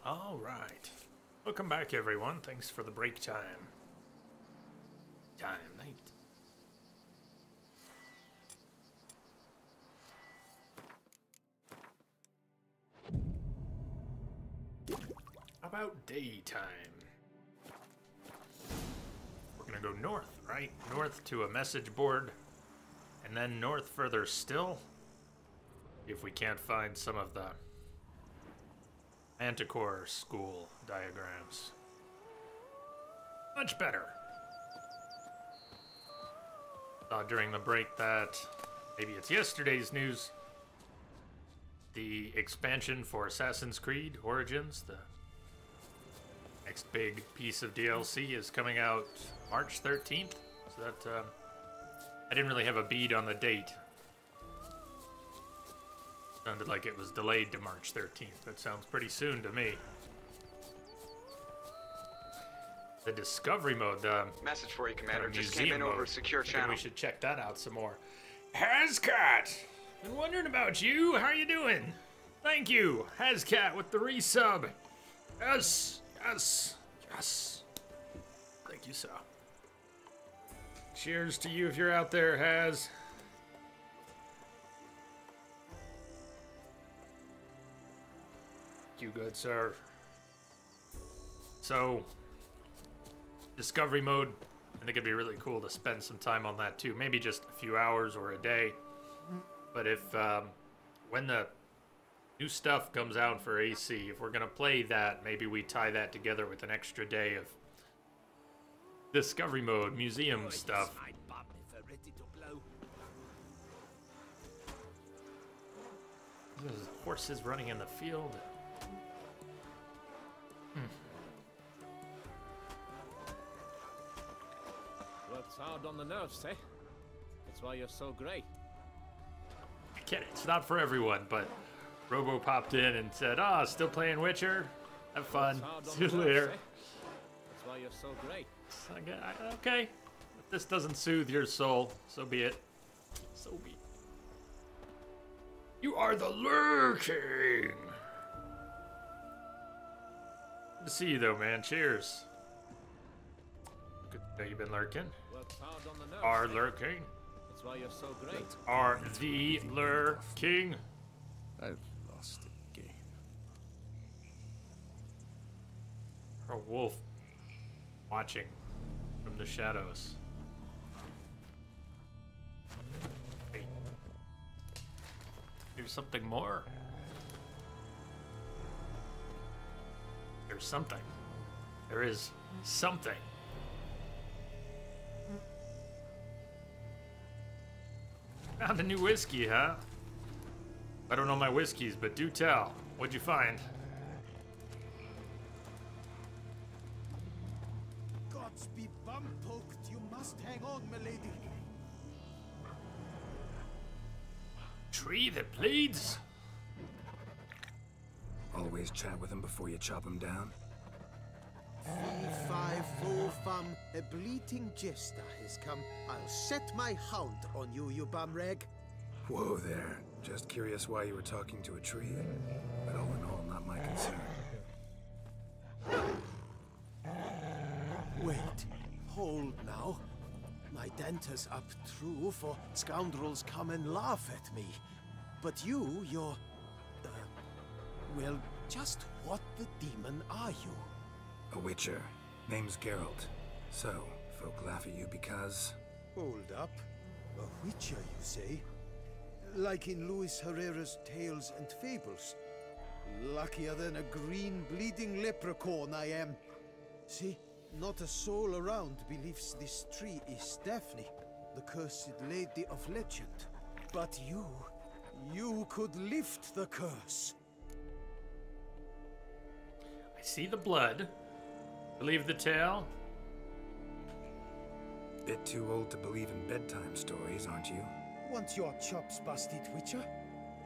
All right. Welcome back, everyone. Thanks for the break time. Night. How about daytime? We're gonna go north, right? North to a message board, and then north further still. If we can't find some of the Manticore school diagrams. Much better. Saw during the break that, maybe it's yesterday's news, the expansion for Assassin's Creed Origins, the next big piece of DLC, is coming out March 13th. So that, I didn't really have a bead on the date. Sounded like it was delayed to March 13th. That sounds pretty soon to me. The discovery mode, the message for you, Commander. kind of Just came in over mode. secure Maybe channel. we should check that out some more. Hazcat! Been wondering about you. How you doing? Thank you, Hazcat, with the resub. Yes, yes, yes. Thank you, sir. Cheers to you if you're out there, Haz. You good, sir. So, discovery mode, I think it'd be really cool to spend some time on that too. Maybe just a few hours or a day. But if, when the new stuff comes out for AC, if we're gonna play that, maybe we tie that together with an extra day of discovery mode, museum stuff. There's horses running in the field. Works hard on the nerves, eh? That's why you're so great. I get it. It's not for everyone, but Robo popped in and said, "Ah, still playing Witcher? Have fun. See you later." That's why you're so great. Okay. If this doesn't soothe your soul, so be it. So be it. You are the lurking. Good to see you, though, man. Cheers. Good to know you've been lurking. Works hard on the nerves, Are eh? lurking. That's why you're so great. Are the lurking. I've lost a game. A wolf watching from the shadows. Hey. There's something more. There's something. There is something. Found a new whiskey, huh? I don't know my whiskeys, but do tell. What'd you find? Gods be bum-poked, you must hang on, milady. Tree that bleeds? Always chat with him before you chop him down. 3-5-4 fum, a bleating jester has come. I'll set my hound on you, you bumrag. Whoa there. Just curious why you were talking to a tree. But all in all, not my concern. Wait, hold now. My denters up true, for scoundrels come and laugh at me. But you're... well, just what the demon are you? A witcher. Name's Geralt. So, folk laugh at you because... Hold up. A witcher, you say? Like in Luis Herrera's Tales and Fables. Luckier than a green bleeding leprechaun I am. See, not a soul around believes this tree is Daphne, the cursed lady of legend. But you could lift the curse. I see the blood. Believe the tale? Bit too old to believe in bedtime stories, aren't you? Want your chops busted, Witcher?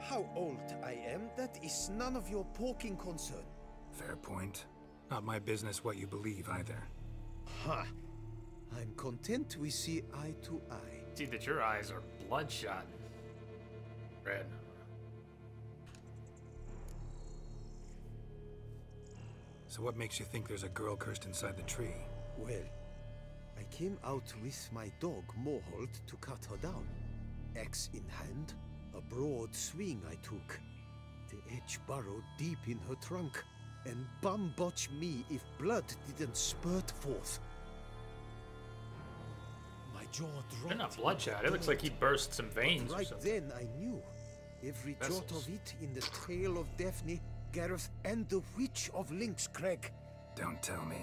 How old I am, that is none of your poking concern. Fair point. Not my business what you believe either. Ha! I'm content we see eye to eye. See that your eyes are bloodshot. Red. So what makes you think there's a girl cursed inside the tree? Well, I came out with my dog Mohuld to cut her down. Axe in hand, a broad swing I took. The edge burrowed deep in her trunk, and bum botch me if blood didn't spurt forth. My jaw dropped. They're not bloodshot. It looks like he burst some veins. Right then I knew. Every jot of it in the tale of Daphne, Gareth, and the Witch of Lynx Crag. Don't tell me.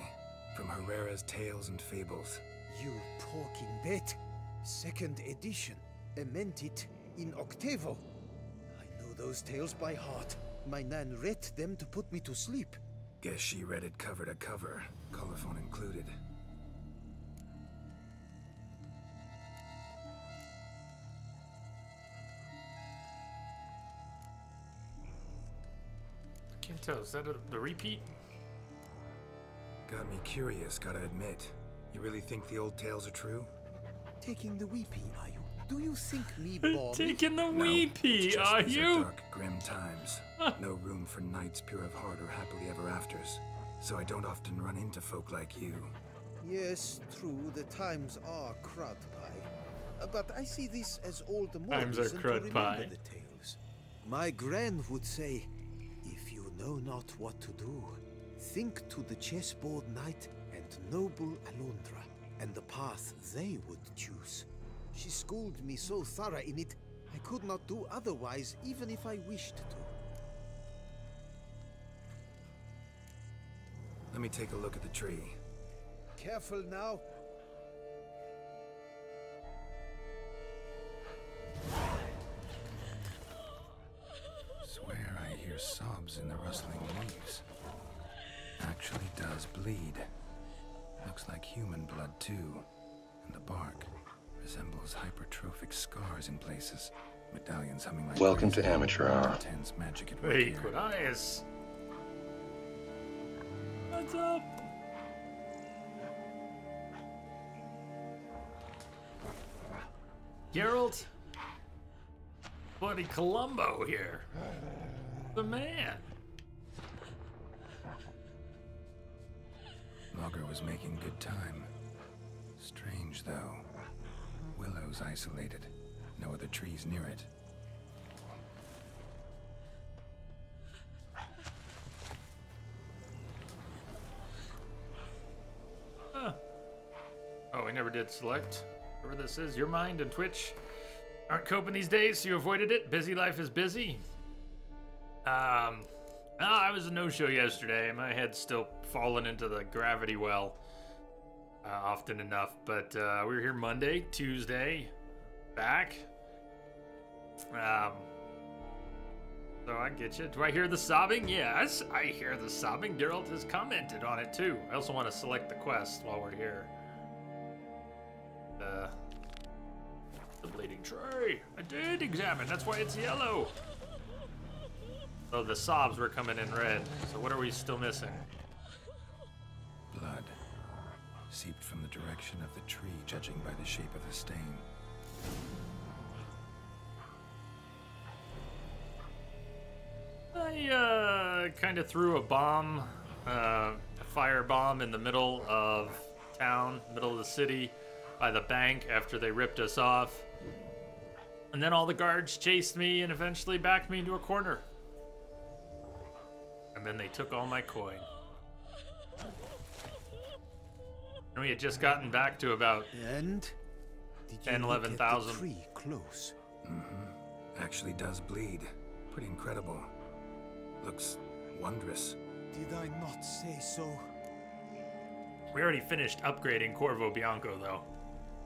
From Herrera's Tales and Fables. You talking bet. Second edition. Ementit in octavo. I know those tales by heart. My nan read them to put me to sleep. Guess she read it cover to cover, colophon included. Can't tell. Is that the repeat? Got me curious, gotta admit. You really think the old tales are true? Taking the weepy, are you? Do you think me, Bob? Taking the No, weepy, it's just are these you? dark, grim times. No room for knights pure of heart or happily ever afters. So I don't often run into folk like you. Yes, true, the times are crud pie. But I see this as all the more Times are reason to crud remember pie. the tales. My gran would say, if you know not what to do, think to the chessboard knight and noble Alondra, and the path they would choose. She schooled me so thorough in it, I could not do otherwise, even if I wished to. Let me take a look at the tree. Careful now. Swear I hear sobs in the rustling leaves. Actually does bleed. Looks like human blood too. And the bark resembles hypertrophic scars in places. Medallions humming like Welcome to crazy. Amateur Hour. Intense magic at work Hey, here. Quadias. What's up? Geralt? Buddy Columbo here. The man. Logger was making good time. Strange though. Willow's isolated. No other trees near it. Huh. Oh, we never did select. Whatever this is, your mind and Twitch aren't coping these days, so you avoided it. Busy life is busy. I was a no-show yesterday. My head's still falling into the gravity well often enough. But we were here Monday, Tuesday, back. So I get you. Do I hear the sobbing? Yes, I hear the sobbing. Geralt has commented on it too. I also want to select the quest while we're here. The bleeding tray. I did examine. That's why it's yellow. So the sobs were coming in red. So what are we still missing? Blood. Seeped from the direction of the tree, judging by the shape of the stain. I kind of threw a bomb, a fire bomb in the middle of town, middle of the city, by the bank after they ripped us off. And then all the guards chased me and eventually backed me into a corner. And then they took all my coin. And we had just gotten back to about And did you 10, look at 11,000. the tree close? Actually does bleed. Pretty incredible. Looks wondrous. Did I not say so? We already finished upgrading Corvo Bianco, though.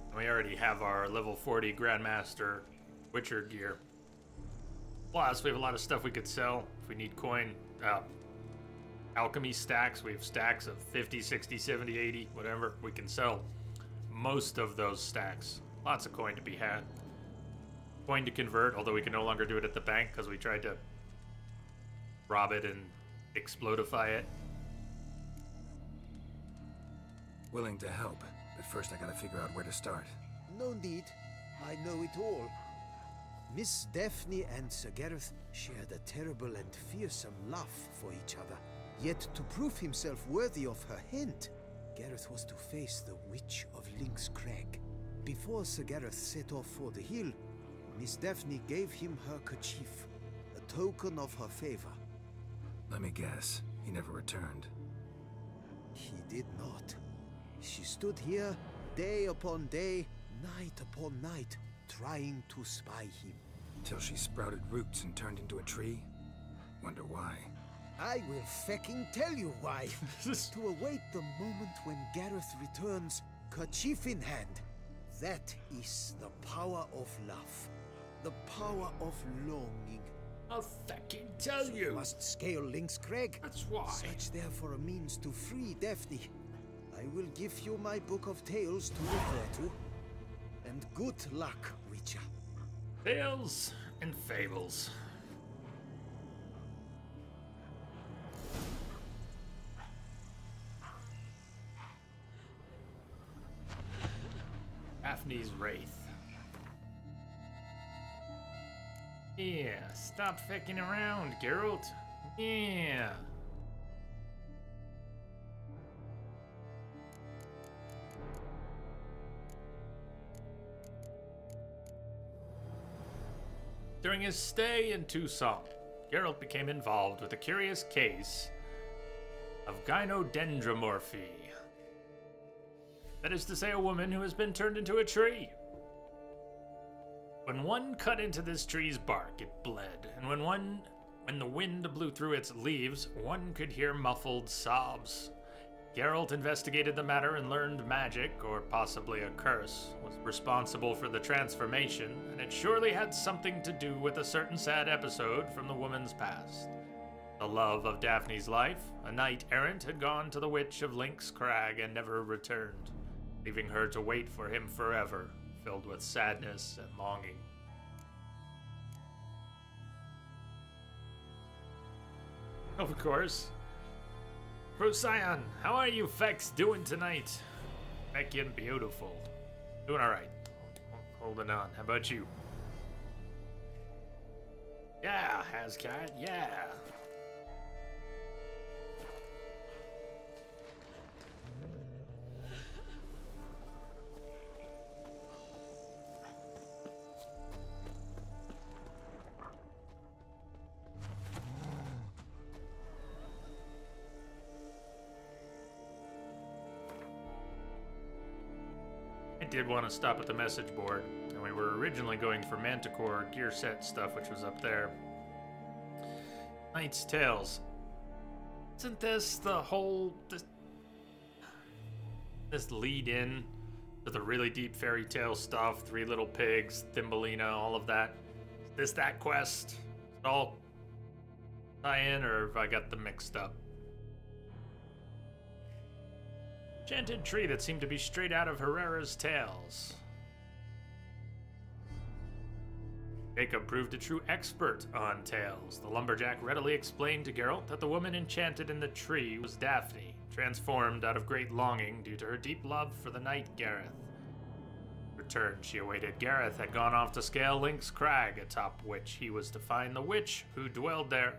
And we already have our level 40 Grandmaster Witcher gear. Plus, we have a lot of stuff we could sell if we need coin. Alchemy stacks. We have stacks of 50, 60, 70, 80, whatever. We can sell most of those stacks. Lots of coin to be had. Coin to convert, although we can no longer do it at the bank because we tried to rob it and explodify it. Willing to help, but first I gotta figure out where to start. No need. I know it all. Miss Daphne and Sir Gareth shared a terrible and fearsome love for each other. Yet to prove himself worthy of her hint, Gareth was to face the Witch of Lynx Crag. Before Sir Gareth set off for the hill, Miss Daphne gave him her kerchief, a token of her favor. Let me guess, he never returned. He did not. She stood here, day upon day, night upon night, trying to spy him. Till she sprouted roots and turned into a tree? Wonder why. I will fecking tell you why. To await the moment when Gareth returns, kerchief in hand. That is the power of love. The power of longing. I'll fucking tell So you. must scale Lynx Crag. That's why. Search therefore a means to free Daphne. I will give you my book of tales to refer to. And good luck, Witcher. Tales and fables. Daphne's Wraith. Yeah, stop fecking around, Geralt. Yeah. During his stay in Tucson, Geralt became involved with a curious case of gynodendromorphy. That is to say, a woman who has been turned into a tree. When one cut into this tree's bark, it bled, and when the wind blew through its leaves, one could hear muffled sobs. Geralt investigated the matter and learned magic, or possibly a curse, was responsible for the transformation, and it surely had something to do with a certain sad episode from the woman's past. The love of Daphne's life, a knight-errant, had gone to the Witch of Lynx Crag and never returned, leaving her to wait for him forever, filled with sadness and longing. Of course. Procyon, how are you Fex doing tonight? Feckin' beautiful. Doing alright. Holding on. How about you? Yeah, Hazcat, yeah. I did want to stop at the message board, and we were originally going for Manticore gear set stuff, which was up there. Knight's Tales. Isn't this the whole... this lead-in to the really deep fairy tale stuff? Three Little Pigs, Thumbelina, all of that. Is this that quest? Is it all tie-in, or have I got them mixed up? Enchanted tree that seemed to be straight out of Herrera's tales. Jacob proved a true expert on tales. The lumberjack readily explained to Geralt that the woman enchanted in the tree was Daphne, transformed out of great longing due to her deep love for the knight Gareth. Return she awaited. Gareth had gone off to scale Lynx Crag, atop which he was to find the witch who dwelled there.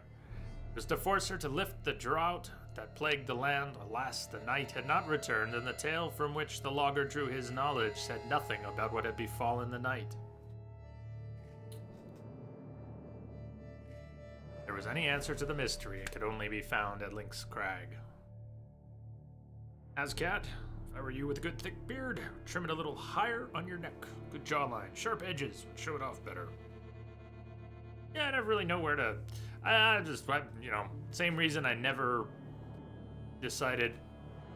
It was to force her to lift the drought that plagued the land. Alas, the knight had not returned, and the tale from which the logger drew his knowledge said nothing about what had befallen the knight. If there was any answer to the mystery, it could only be found at Lynx Crag. Hazcat, if I were you with a good thick beard, trim it a little higher on your neck. Good jawline, sharp edges, would show it off better. Yeah, I never really know where to... same reason I never decided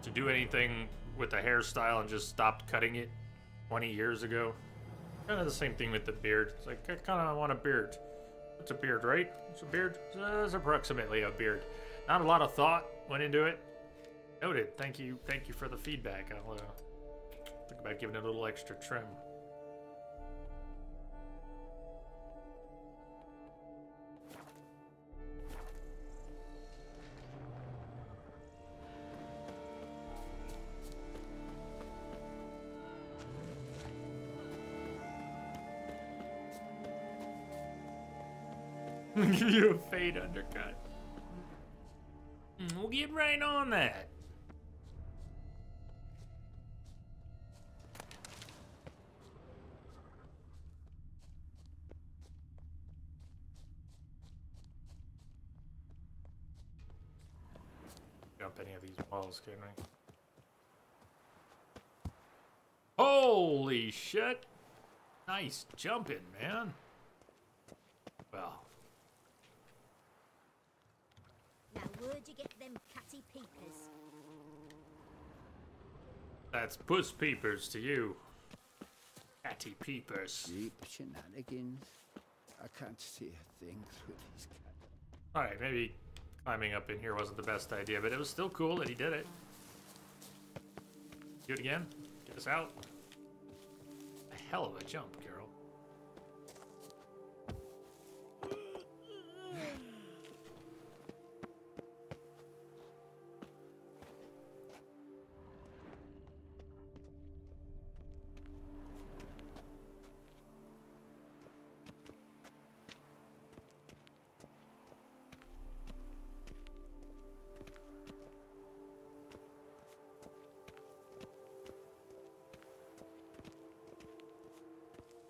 to do anything with the hairstyle and just stopped cutting it 20 years ago. Kind of the same thing with the beard. It's like, I kind of want a beard. It's a beard, right? It's a beard? It's approximately a beard. Not a lot of thought went into it. Noted. Thank you for the feedback. I'll think about giving it a little extra trim. Give you a fade undercut. We'll get right on that. Jump any of these walls, can we? Holy shit! Nice jumping, man. Well. Now, where'd you get them catty peepers? That's puss peepers to you. Catty peepers. Deep shenanigans. I can't see a thing through these cats. Alright, maybe climbing up in here wasn't the best idea, but it was still cool that he did it. Do it again. Get us out. A hell of a jump, Carol.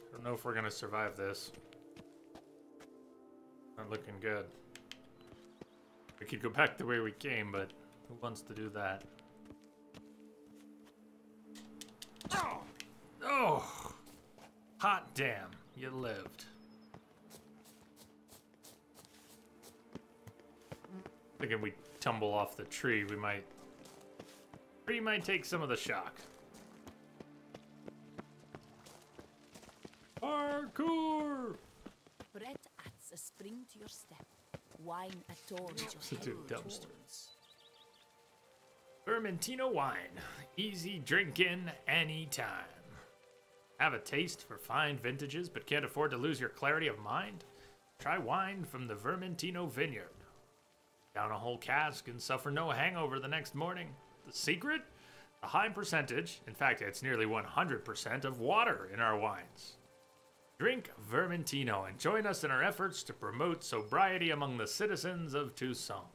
I don't know if we're gonna survive this. Not looking good. We could go back the way we came, but who wants to do that? Oh! Oh! Hot damn, you lived. Thinking we tumble off the tree, we might take some of the shock. Parkour! Bread adds a spring to your step. Wine adorns your Substitute head dumpster. towards. Vermentino wine. Easy drinking anytime. Have a taste for fine vintages but can't afford to lose your clarity of mind? Try wine from the Vermentino vineyard. Down a whole cask and suffer no hangover the next morning. The secret? A high percentage, in fact it's nearly 100% of water in our wines. Drink Vermentino and join us in our efforts to promote sobriety among the citizens of Tucson.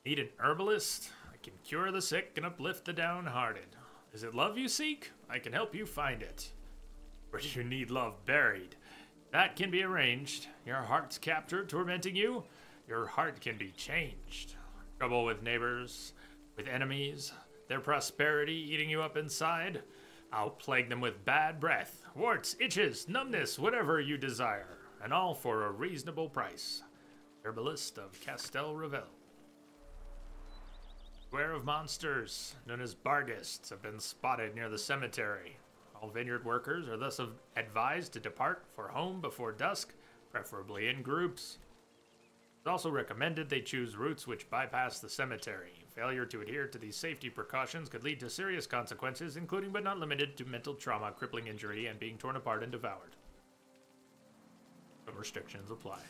Need an herbalist? I can cure the sick and uplift the downhearted. Is it love you seek? I can help you find it. Or do you need love buried? That can be arranged. Your heart's captor tormenting you? Your heart can be changed. Trouble with neighbors, with enemies, their prosperity eating you up inside? I'll plague them with bad breath, warts, itches, numbness, whatever you desire, and all for a reasonable price. Herbalist of Castel Revel. Beware of monsters, known as Bargists, have been spotted near the cemetery. All vineyard workers are thus advised to depart for home before dusk, preferably in groups. It's also recommended they choose routes which bypass the cemetery. Failure to adhere to these safety precautions could lead to serious consequences, including but not limited to mental trauma, crippling injury, and being torn apart and devoured. Some restrictions apply.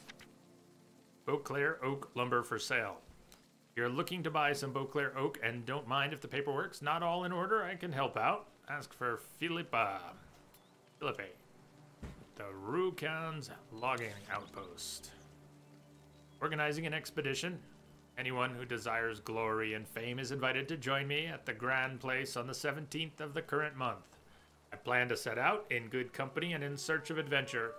Beauclair oak lumber for sale. If you're looking to buy some Beauclair oak and don't mind if the paperwork's not all in order, I can help out. Ask for Philippe, the Rucans logging outpost. Organizing an expedition. Anyone who desires glory and fame is invited to join me at the Grand Place on the 17th of the current month. I plan to set out in good company and in search of adventure.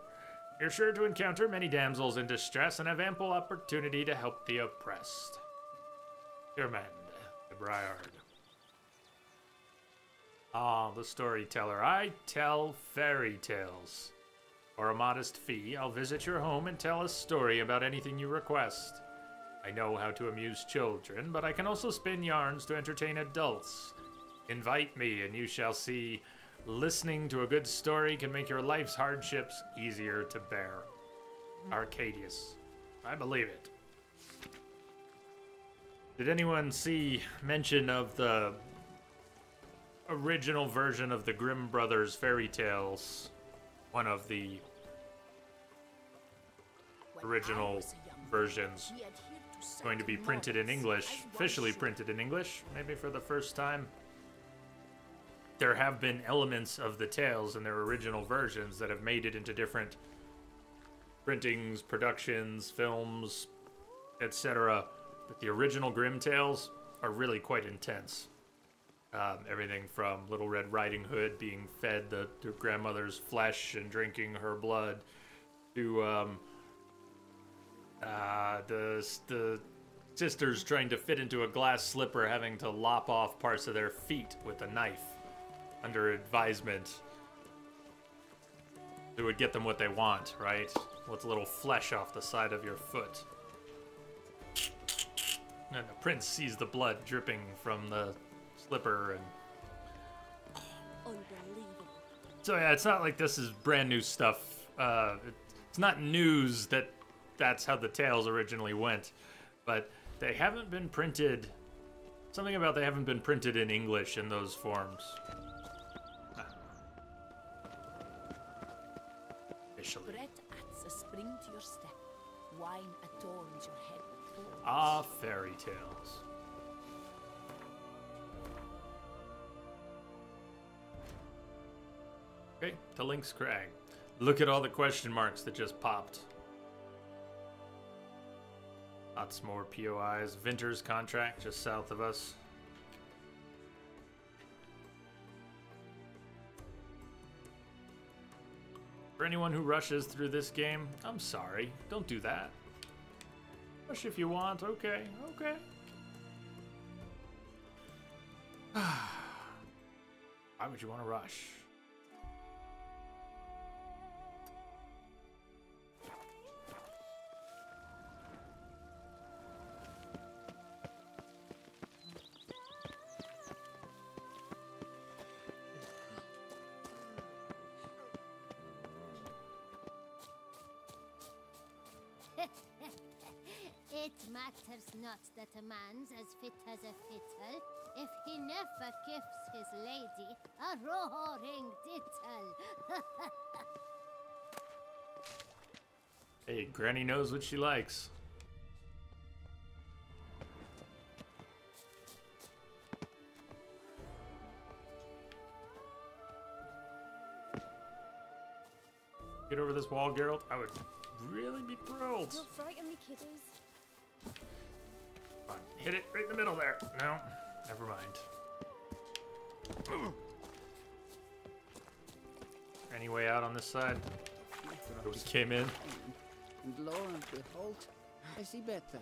You're sure to encounter many damsels in distress and have ample opportunity to help the oppressed. Germend, the Briard. Ah, the storyteller. I tell fairy tales. For a modest fee, I'll visit your home and tell a story about anything you request. I know how to amuse children, but I can also spin yarns to entertain adults. Invite me and you shall see, listening to a good story can make your life's hardships easier to bear. Arcadius. I believe it. Did anyone see mention of the original version of the Grimm Brothers fairy tales? One of the original versions going to be printed in English, officially printed in English, maybe for the first time. There have been elements of the tales in their original versions that have made it into different printings, productions, films, etc. But the original Grimm Tales are really quite intense. Everything from Little Red Riding Hood being fed their grandmother's flesh and drinking her blood, to the sisters trying to fit into a glass slipper, having to lop off parts of their feet with a knife under advisement. It would get them what they want, right? What's a little flesh off the side of your foot? And the prince sees the blood dripping from the slipper, and Unbelievable. so yeah, it's not like this is brand new stuff. It's not news that that's how the tales originally went, but they haven't been printed. Something about they haven't been printed in English in those forms. Officially. Bread adds a spring to your step. Wine adorns your head with thorns. Ah, fairy tales. Okay, to Link's Crag. Look at all the question marks that just popped. Lots more POIs. Vinter's contract just south of us. For anyone who rushes through this game, I'm sorry. Don't do that. Rush if you want. Okay, okay. Why would you want to rush? It matters not that a man's as fit as a fiddle, if he never gives his lady a roaring dittle. Hey, Granny knows what she likes. Get over this wall, Geralt. I would really be thrilled. Don't frighten me, kiddies. Come on, hit it right in the middle there. No, never mind. Any way out on this side? We came in. And lo and behold, I see better.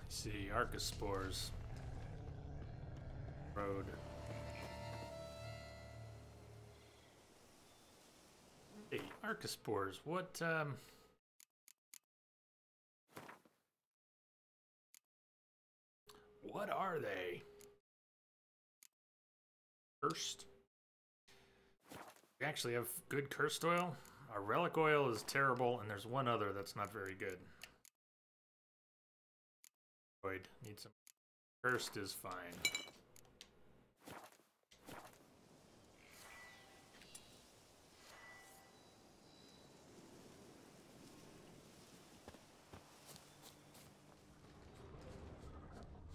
See, Archospores. Road. Hey, Archospores, what are they? Cursed? We actually have good cursed oil. Our relic oil is terrible, and there's one other that's not very good. Need some. Cursed is fine.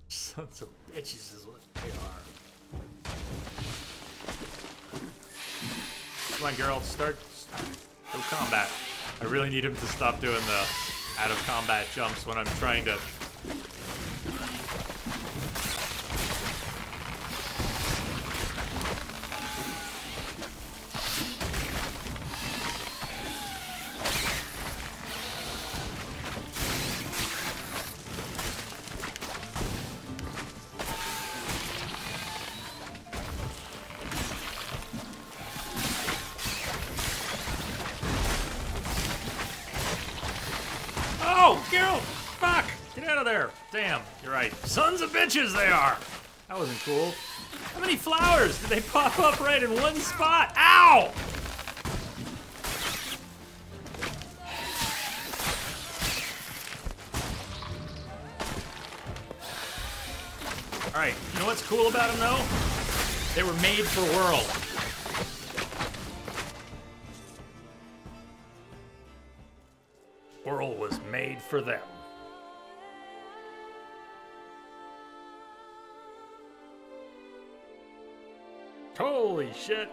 Sons of bitches is what they are. Come on, Geralt, start. Go combat. I really need him to stop doing the out of combat jumps when I'm trying to. Oh, Geralt! Fuck! Get out of there! Damn, you're right. Sons of bitches they are! That wasn't cool. How many flowers did they pop up right in one spot? Ow! Alright, you know what's cool about them though? They were made for Whirl. Whirl was made for them. Holy shit.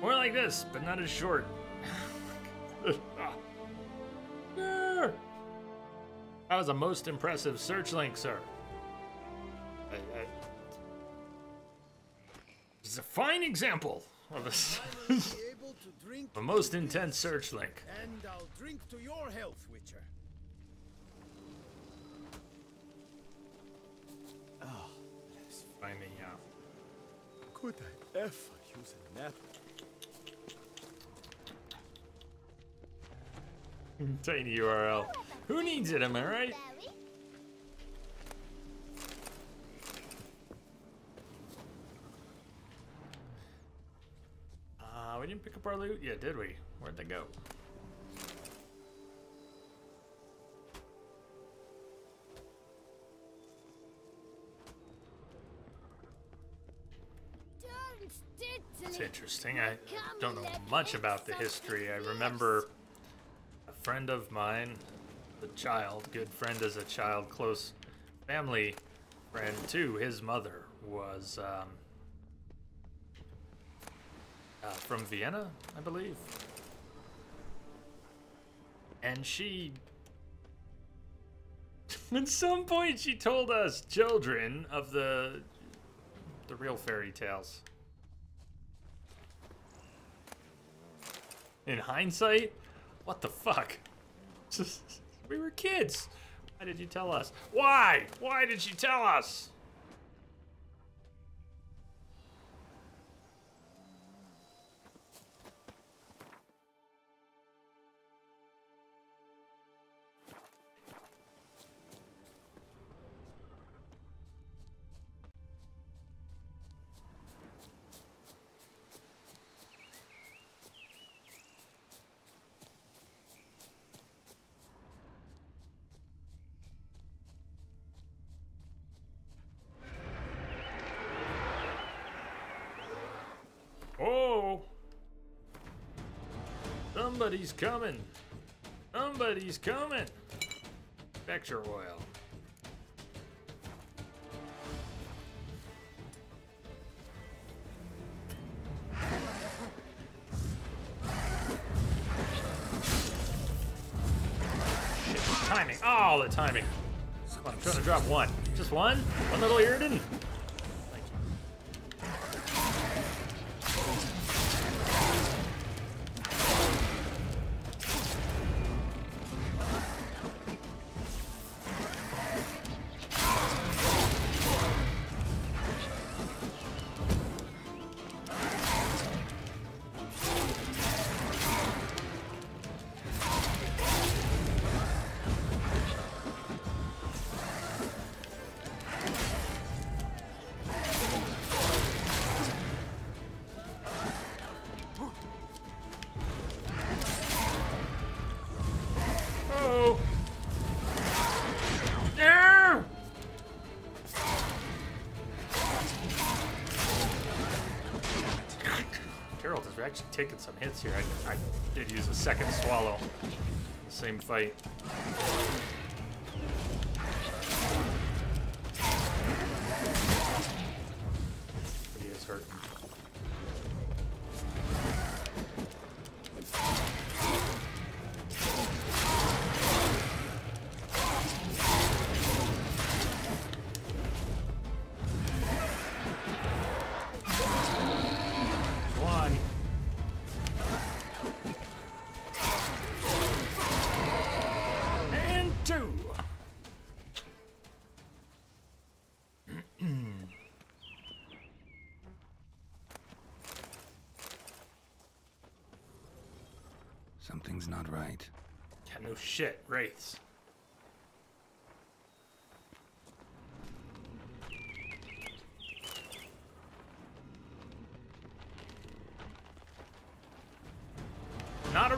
More like this, but not as short. That was a most impressive search link, sir. It's a fine example of a most intense search link. And I'll drink to your health, Witcher. Finding out. Could I ever use a nap? Tiny URL. Who needs it, am I right? We didn't pick up our loot yet, did we? Where'd they go? It's interesting. I don't know much about the history. I remember a friend of mine, a child, good friend as a child, close family friend too. His mother was from Vienna, I believe. And she, at some point, she told us children of the real fairy tales. In hindsight, what the fuck? We were kids. Why did you tell us? Why? Why did she tell us? Oh! Somebody's coming. Somebody's coming. Vector oil. Shit, timing. Oh, the timing. Come on, I'm trying to drop one. Just one? One little Irridan? Actually taking some hits here. I did use a second swallow. Same fight. But he is hurting. Something's not right. Yeah, no shit. Wraiths.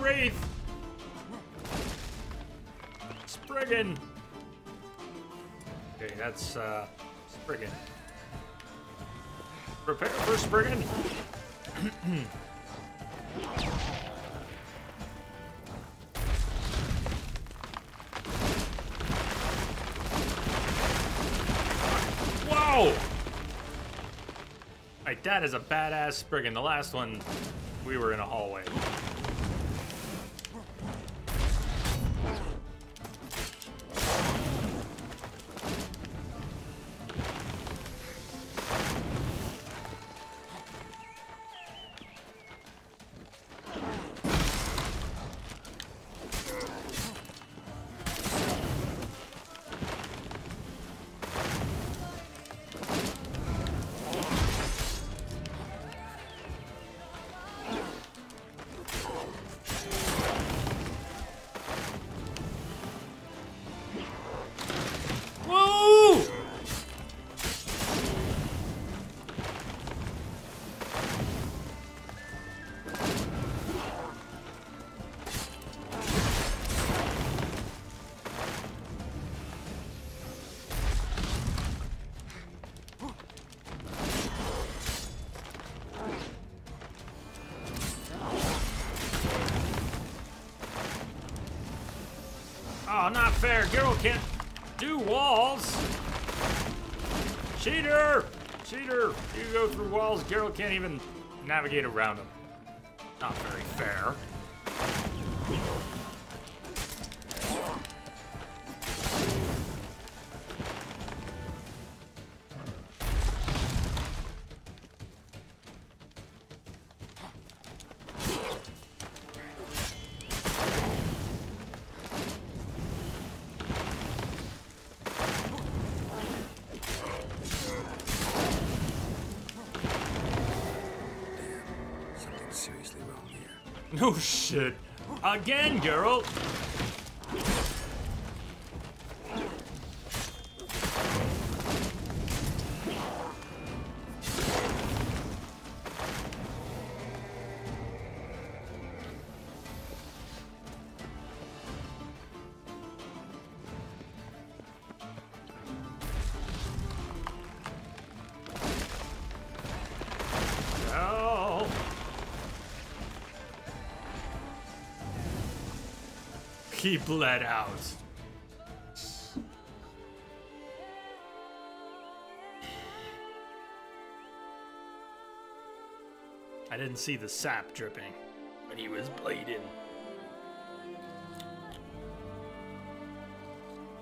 wraith! Spriggan! Okay, that's Spriggan. Prepare for Spriggan! Whoa! Like, that is a badass Spriggan. The last one, we were in a hallway. Oh, not fair. Geralt can't do walls. Cheater! Cheater! You go through walls, Geralt can't even navigate around them. Not very fair. No shit. Again, Geralt. He bled out. I didn't see the sap dripping, but he was bleeding.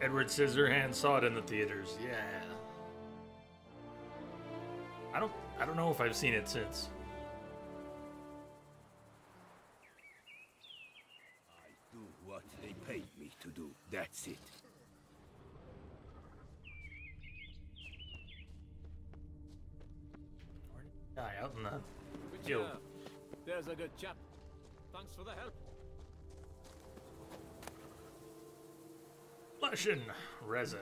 Edward Scissorhands saw it in the theaters. Yeah. I don't know if I've seen it since. To do. That's it. Die out in the Good field. job. There's a good chap. Thanks for the help. Leshen, resin.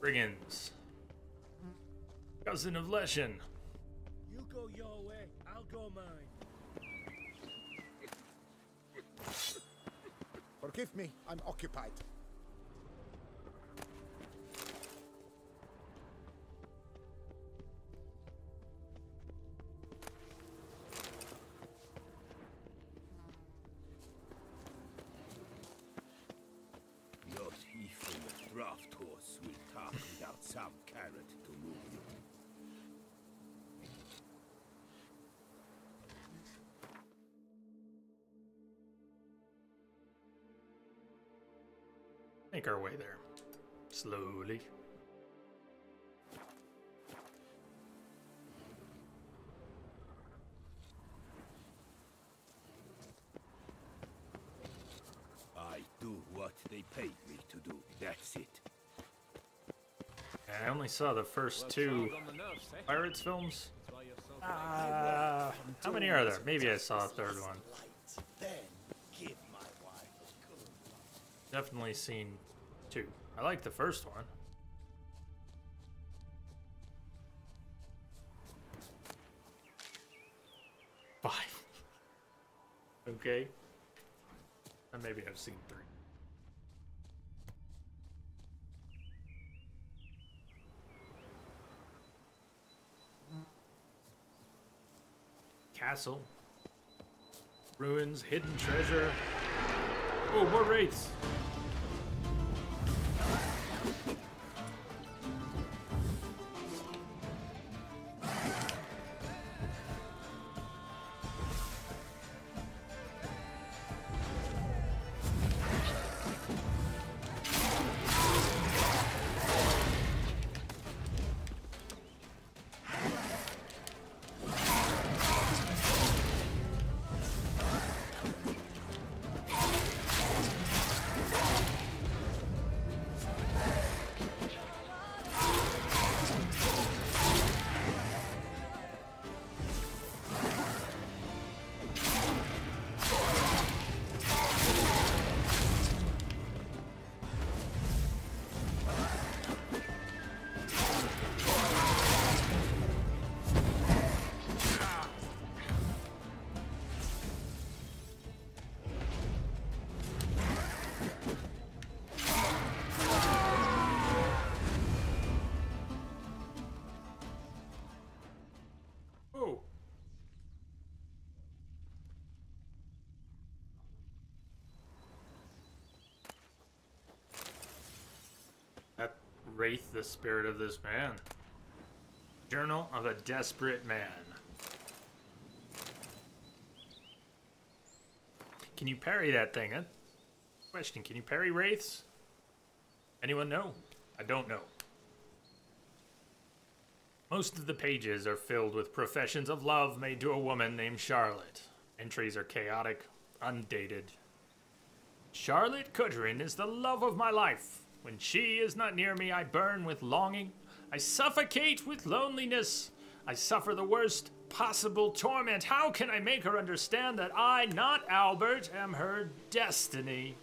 Brigands. Cousin of Leshen. You go your way, I'll go mine. Forgive me, I'm occupied. Not even a draft horse will talk without some carrot to move you. Make our way there. Slowly. I do what they paid me to do. That's it. I only saw the first two Pirates films. How many are there? Maybe I saw a third one. Definitely seen two. I like the first one. Five. Okay. And maybe I've seen 3. Castle. Ruins, hidden treasure. Oh, more wraiths. Wraith the spirit of this man. Journal of a desperate man. Can you parry that thing? Question, can you parry wraiths? Anyone know? I don't know. Most of the pages are filled with professions of love made to a woman named Charlotte. Entries are chaotic, undated. Charlotte Cutterin is the love of my life. When she is not near me, I burn with longing. I suffocate with loneliness. I suffer the worst possible torment. How can I make her understand that I, not Albert, am her destiny?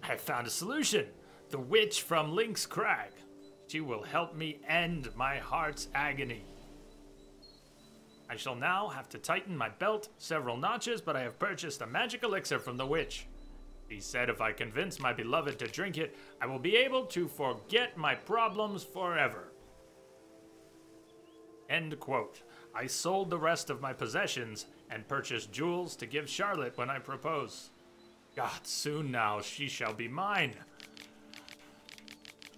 I have found a solution. The witch from Lynx Crag. She will help me end my heart's agony. I shall now have to tighten my belt several notches, but I have purchased a magic elixir from the witch. He said if I convince my beloved to drink it, I will be able to forget my problems forever. End quote. I sold the rest of my possessions and purchased jewels to give Charlotte when I propose. God, soon now she shall be mine.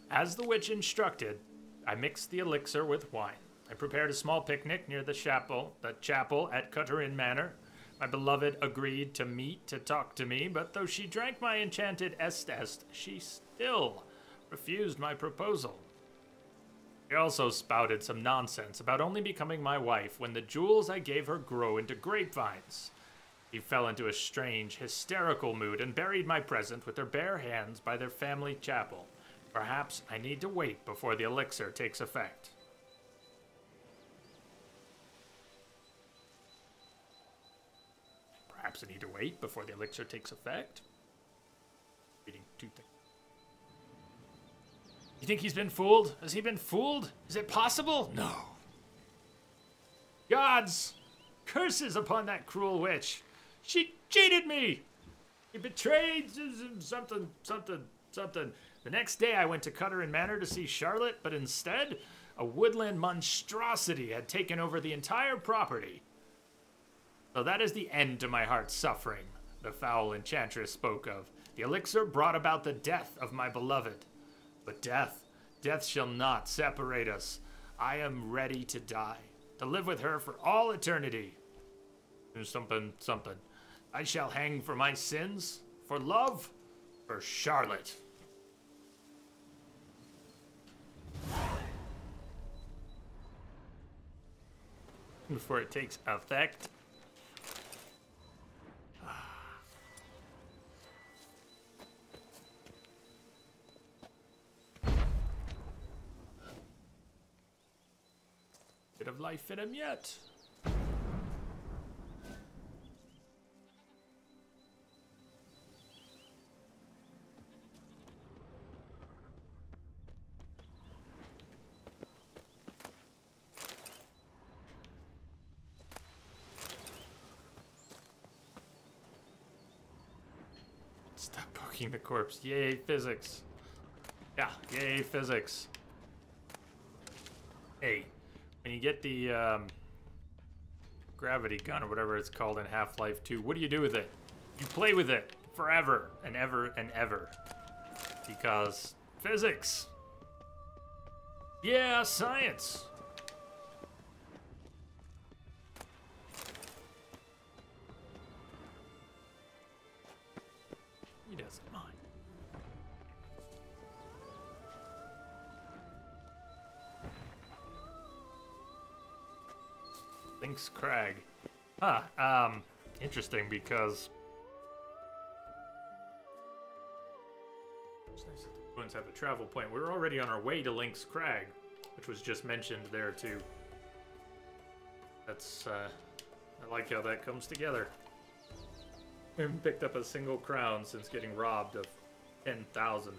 As the witch instructed, I mixed the elixir with wine. I prepared a small picnic near the chapel at Cutterin Manor. My beloved agreed to meet to talk to me, but though she drank my enchanted Estes, she still refused my proposal. She also spouted some nonsense about only becoming my wife when the jewels I gave her grow into grapevines. He fell into a strange, hysterical mood and buried my present with her bare hands by their family chapel. Perhaps I need to wait before the elixir takes effect. Perhaps I need to wait before the elixir takes effect. Reading 2 things. You think he's been fooled? Has he been fooled? Is it possible? No. Gods! Curses upon that cruel witch! She cheated me! She betrayed something. The next day I went to Cutterin Manor to see Charlotte, but instead, a woodland monstrosity had taken over the entire property. So that is the end to my heart's suffering, the foul enchantress spoke of. The elixir brought about the death of my beloved. But death shall not separate us. I am ready to die, to live with her for all eternity. Something. I shall hang for my sins, for love, for Charlotte. Before it takes effect. Bit of life in him yet. Stop poking the corpse. Yay, physics. Yeah, yay, physics. Hey, when you get the gravity gun or whatever it's called in Half-Life 2, what do you do with it? You play with it forever and ever and ever. Because physics. Yeah, science. He doesn't mind. Lynx Crag. Huh, interesting because it's nice that the ruins have a travel point. We're already on our way to Lynx Crag, which was just mentioned there too. That's I like how that comes together. We haven't picked up a single crown since getting robbed of 10,000.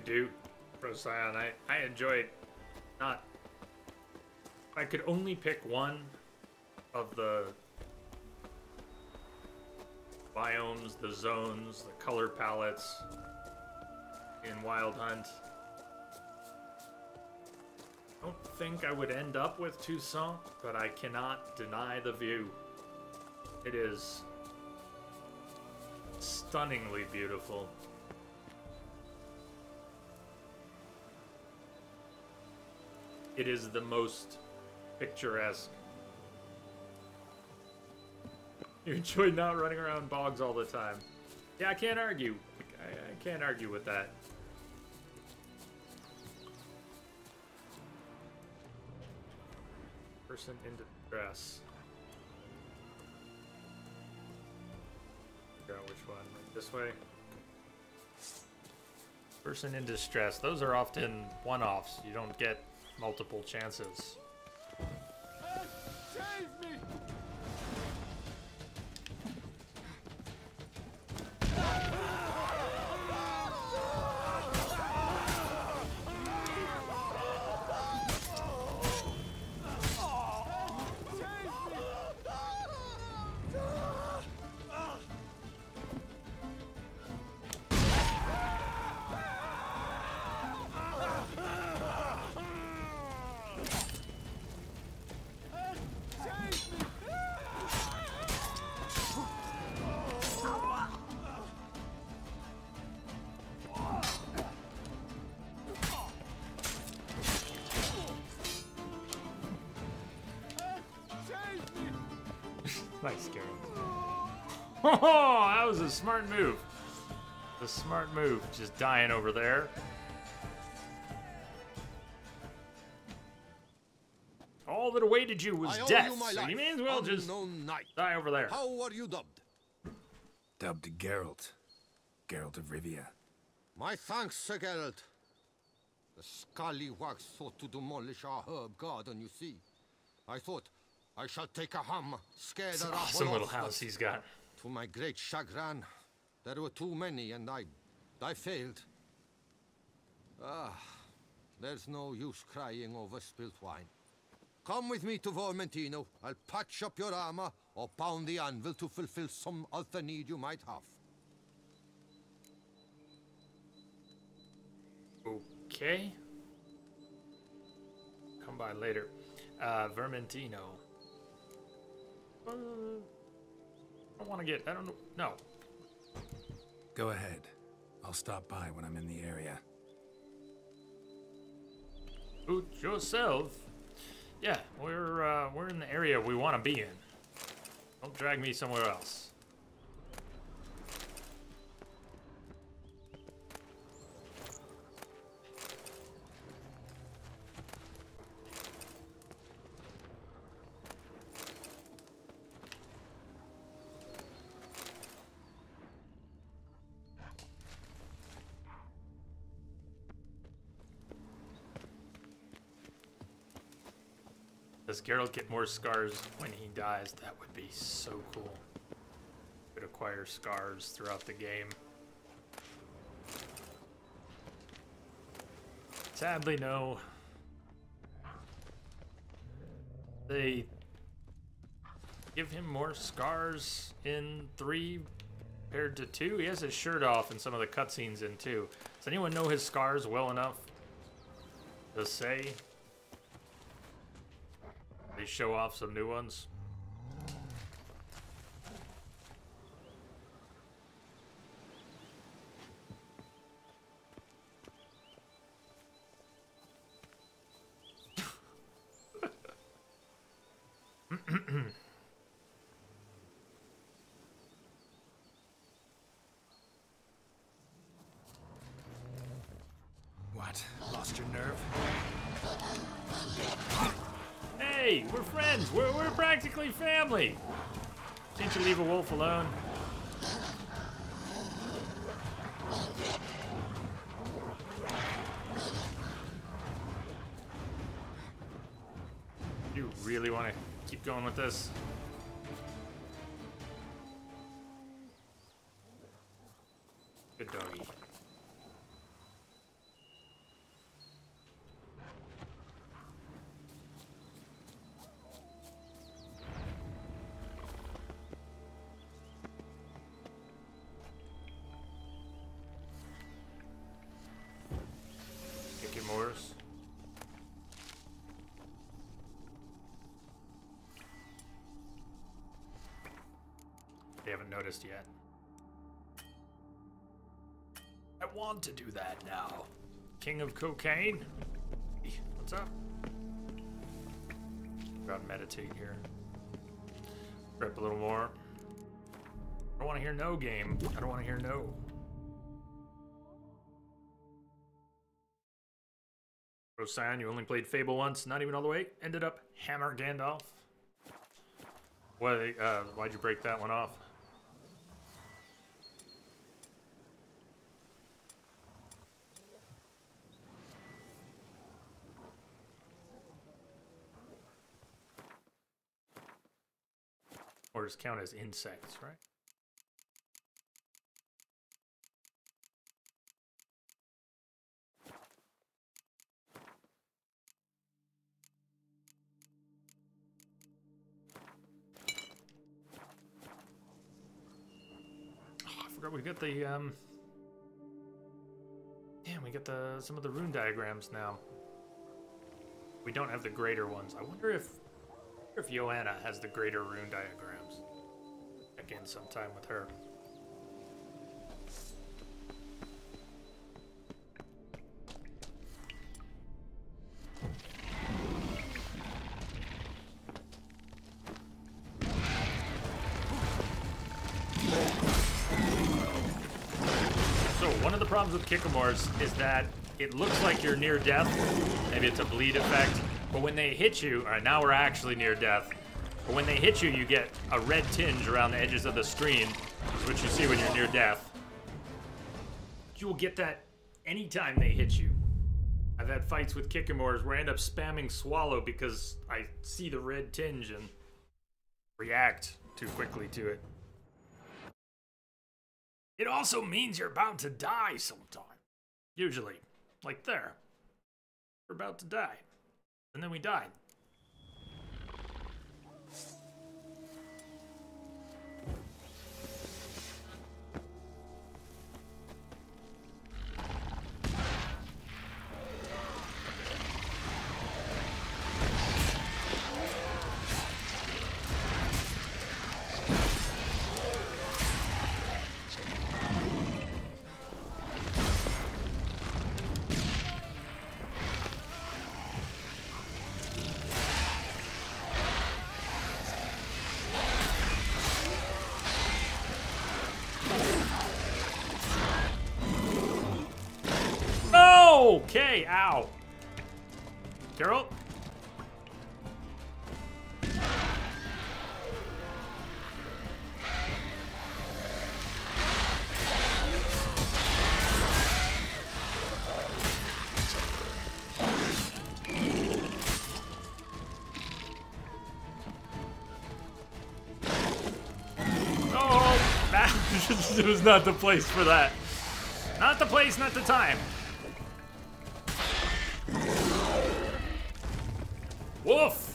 Do Procyon. I enjoyed not. If I could only pick one of the biomes, the zones, the color palettes in Wild Hunt, I don't think I would end up with Toussaint, but I cannot deny the view. It is stunningly beautiful. It is the most picturesque. You enjoy not running around bogs all the time. Yeah, I can't argue. I can't argue with that. Person in distress. Figure out which one. Like this way. Person in distress. Those are often one-offs. You don't get multiple chances. Save me! Nice, Garen. Oh, that was a smart move. A smart move, just dying over there. All that awaited you was death, so you may as well just die over there. How were you dubbed? Dubbed Geralt. Geralt of Rivia. My thanks, Sir Geralt. The scallywags sought to demolish our herb garden, you see. I thought, I shall take a hum, scare the rabble off. Awesome little house he's got. To my great chagrin, there were too many, and I failed. Ah, there's no use crying over spilt wine. Come with me to Vermentino. I'll patch up your armor or pound the anvil to fulfill some other need you might have. Okay. Come by later. Vermentino. I don't want to get... I don't know. No. Go ahead. I'll stop by when I'm in the area. Boot yourself. Yeah, we're in the area we want to be in. Don't drag me somewhere else. Does Geralt get more scars when he dies? That would be so cool. Could acquire scars throughout the game. Sadly, no. They give him more scars in 3 compared to 2. He has his shirt off in some of the cutscenes in 2. Does anyone know his scars well enough to say? They show off some new ones. What? Lost your nerve? Hey, we're friends. We're practically family. Can't you leave a wolf alone? You really want to keep going with this? Good doggy. Moors. They haven't noticed yet. I want to do that now. King of cocaine? What's up? Gotta meditate here. Prep a little more. I don't want to hear no game. I don't want to hear no. Sion, you only played Fable once, not even all the way. Ended up Hammer Gandalf. Why'd you break that one off? Or does count as insects, right? We got the we got some of the rune diagrams now. We don't have the greater ones. I wonder if Joanna has the greater rune diagrams. Check in sometime with her. One of the problems with Kickamores is that it looks like you're near death. Maybe it's a bleed effect. But when they hit you, all right, now we're actually near death. But when they hit you, you get a red tinge around the edges of the screen, which you see when you're near death. You will get that anytime they hit you. I've had fights with Kickamores where I end up spamming swallow because I see the red tinge and react too quickly to it. It also means you're about to die sometime. Usually. Like there. We're about to die. And then we died. okay. Ow. Carol? It was not the place for that. Not the place, not the time. Woof!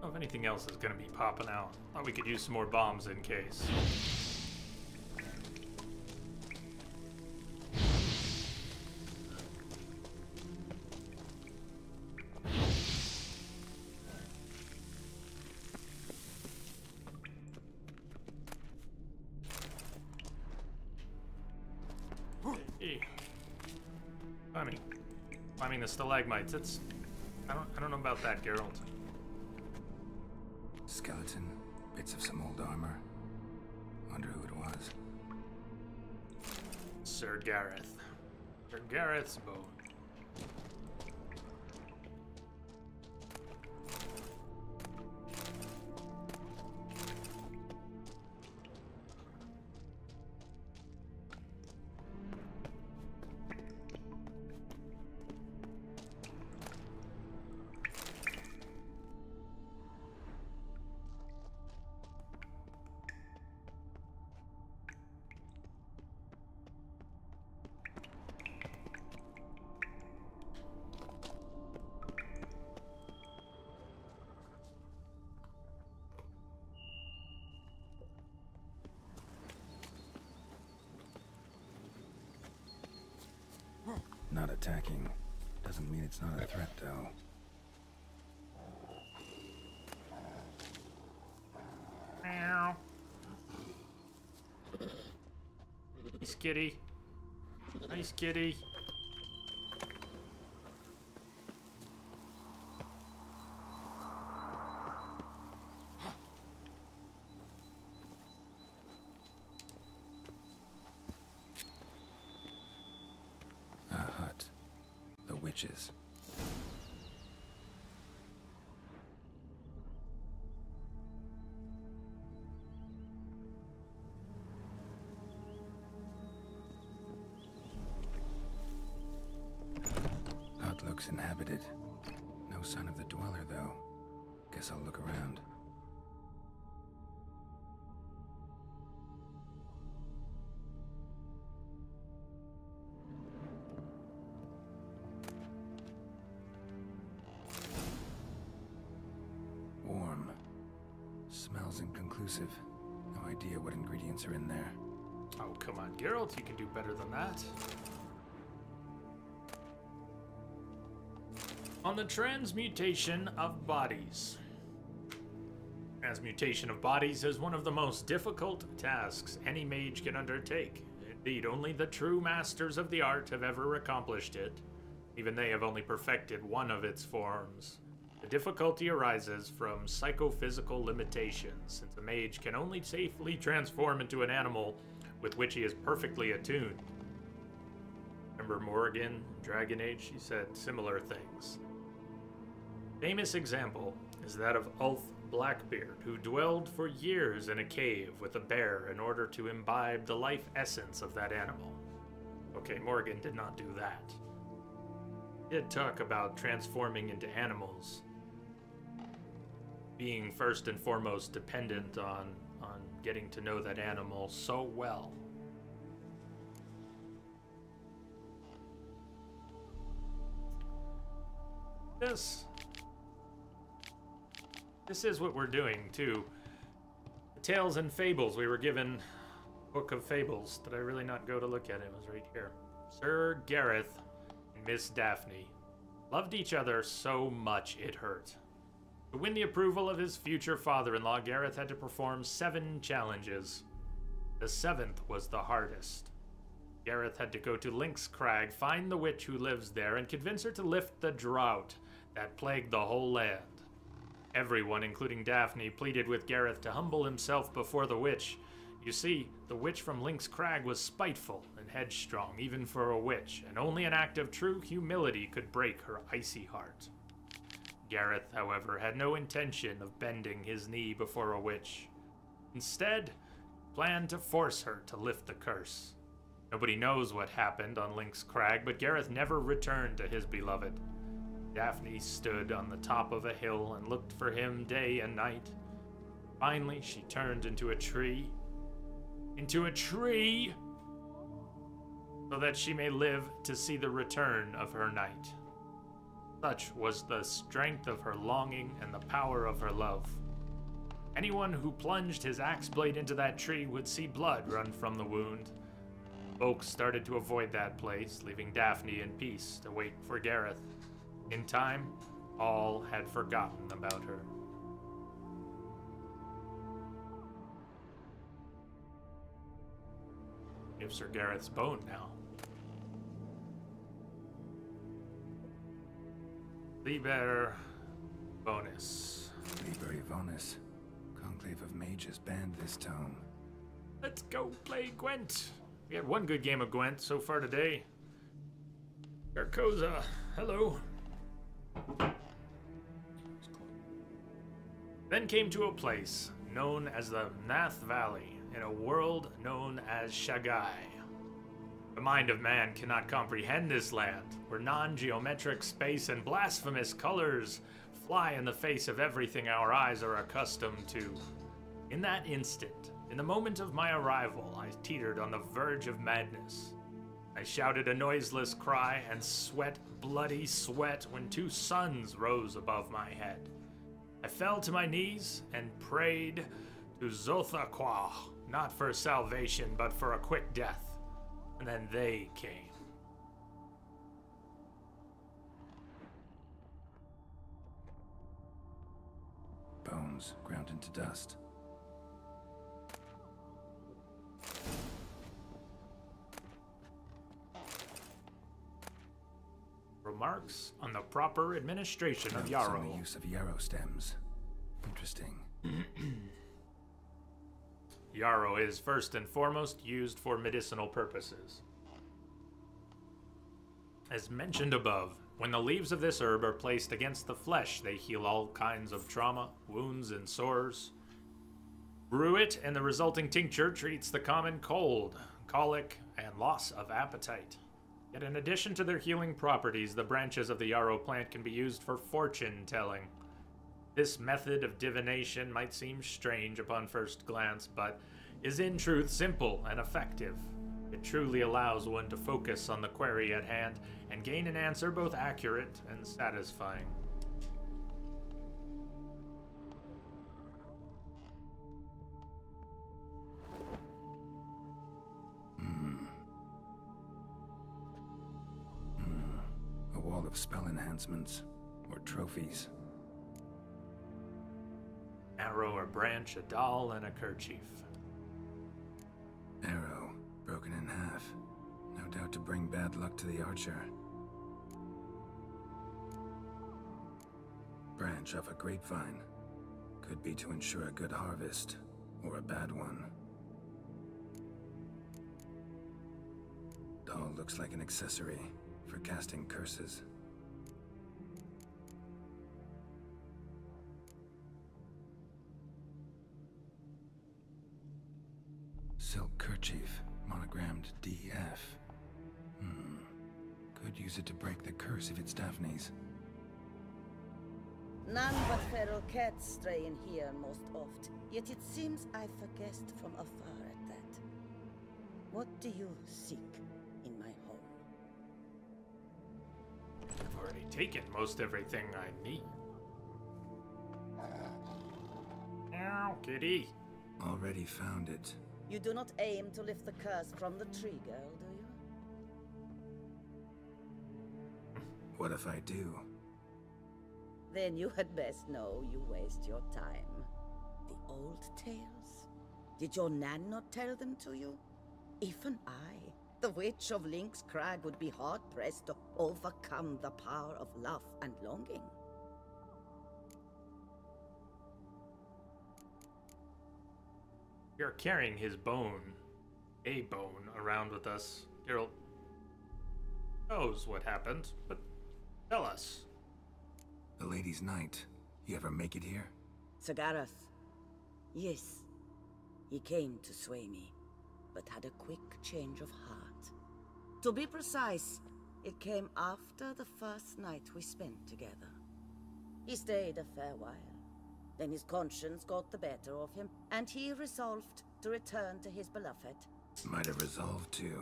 If anything else is gonna be popping out. Thought we could use some more bombs in case. Hey. Climbing the stalagmites. It's I don't know about that, Geralt. Skeleton, bits of some old armor. Wonder who it was. Sir Gareth. Sir Gareth's bow. Not attacking. Doesn't mean it's not a threat, though. Meow. Nice kitty. Nice kitty. Witches. HUD looks inhabited. No sign of the dweller, though. Guess I'll look around. Smells inconclusive. No idea what ingredients are in there. Oh, come on, Geralt, you can do better than that. On the transmutation of bodies. Transmutation of bodies is one of the most difficult tasks any mage can undertake. Indeed, only the true masters of the art have ever accomplished it. Even they have only perfected one of its forms. The difficulty arises from psychophysical limitations, since a mage can only safely transform into an animal with which he is perfectly attuned. Remember Morrigan, Dragon Age? She said similar things. Famous example is that of Ulf Blackbeard, who dwelled for years in a cave with a bear in order to imbibe the life essence of that animal. Okay, Morrigan did not do that. He did talk about transforming into animals, being first and foremost dependent on getting to know that animal so well. This This is what we're doing, too. The Tales and Fables. We were given Book of Fables. Did I really not go to look at it? It was right here. Sir Gareth and Miss Daphne loved each other so much it hurt. To win the approval of his future father-in-law, Gareth had to perform 7 challenges. The 7th was the hardest. Gareth had to go to Lynx Crag, find the witch who lives there, and convince her to lift the drought that plagued the whole land. Everyone, including Daphne, pleaded with Gareth to humble himself before the witch. You see, the witch from Lynx Crag was spiteful and headstrong, even for a witch, and only an act of true humility could break her icy heart. Gareth, however, had no intention of bending his knee before a witch. Instead, planned to force her to lift the curse. Nobody knows what happened on Lynx Crag, but Gareth never returned to his beloved. Daphne stood on the top of a hill and looked for him day and night. Finally, she turned into a tree. Into a tree! So that she may live to see the return of her knight. Such was the strength of her longing and the power of her love. Anyone who plunged his axe blade into that tree would see blood run from the wound. Folks started to avoid that place, leaving Daphne in peace to wait for Gareth. In time, all had forgotten about her. Give Sir Gareth's bone now. Liber bonus. Liber bonus. Conclave of Mages banned this tome. Let's go play Gwent. We had one good game of Gwent so far today. Carcosa, hello. Then came to a place known as the Nath Valley, in a world known as Shagai. The mind of man cannot comprehend this land, where non-geometric space and blasphemous colors fly in the face of everything our eyes are accustomed to. In that instant, in the moment of my arrival, I teetered on the verge of madness. I shouted a noiseless cry and sweat, bloody sweat, when 2 suns rose above my head. I fell to my knees and prayed to Zothaqua, not for salvation, but for a quick death. And then they came. Bones ground into dust. Remarks on the proper administration of Notes yarrow. on the use of yarrow stems. Interesting. Yarrow is first and foremost used for medicinal purposes. As mentioned above, when the leaves of this herb are placed against the flesh, they heal all kinds of trauma, wounds, and sores. Brew it, and the resulting tincture treats the common cold, colic, and loss of appetite. Yet in addition to their healing properties, the branches of the yarrow plant can be used for fortune-telling. This method of divination might seem strange upon first glance, but is in truth simple and effective. It truly allows one to focus on the query at hand and gain an answer both accurate and satisfying. A wall of spell enhancements, or trophies. Arrow or branch, a doll, and a kerchief. Arrow, broken in half. No doubt to bring bad luck to the archer. Branch of a grapevine. Could be to ensure a good harvest, or a bad one. Doll looks like an accessory for casting curses. Silk kerchief, monogrammed DF. Could use it to break the curse if it's Daphne's. None but feral cats stray in here most oft, yet it seems I've a guest from afar at that. What do you seek in my home? I've already taken most everything I need. Meow, kitty. Already found it. You do not aim to lift the curse from the tree girl, do you? What if I do? Then you had best know you waste your time. The old tales? Did your Nan not tell them to you? Even I, the Witch of Link's Crag, would be hard-pressed to overcome the power of love and longing. We are carrying his bone, a bone, around with us. Geralt knows what happened, but tell us. The Lady's Night. You ever make it here? Sir Gareth. Yes. He came to sway me, but had a quick change of heart. To be precise, it came after the first night we spent together. He stayed a fair while. Then his conscience got the better of him, and he resolved to return to his beloved. Might have resolved to,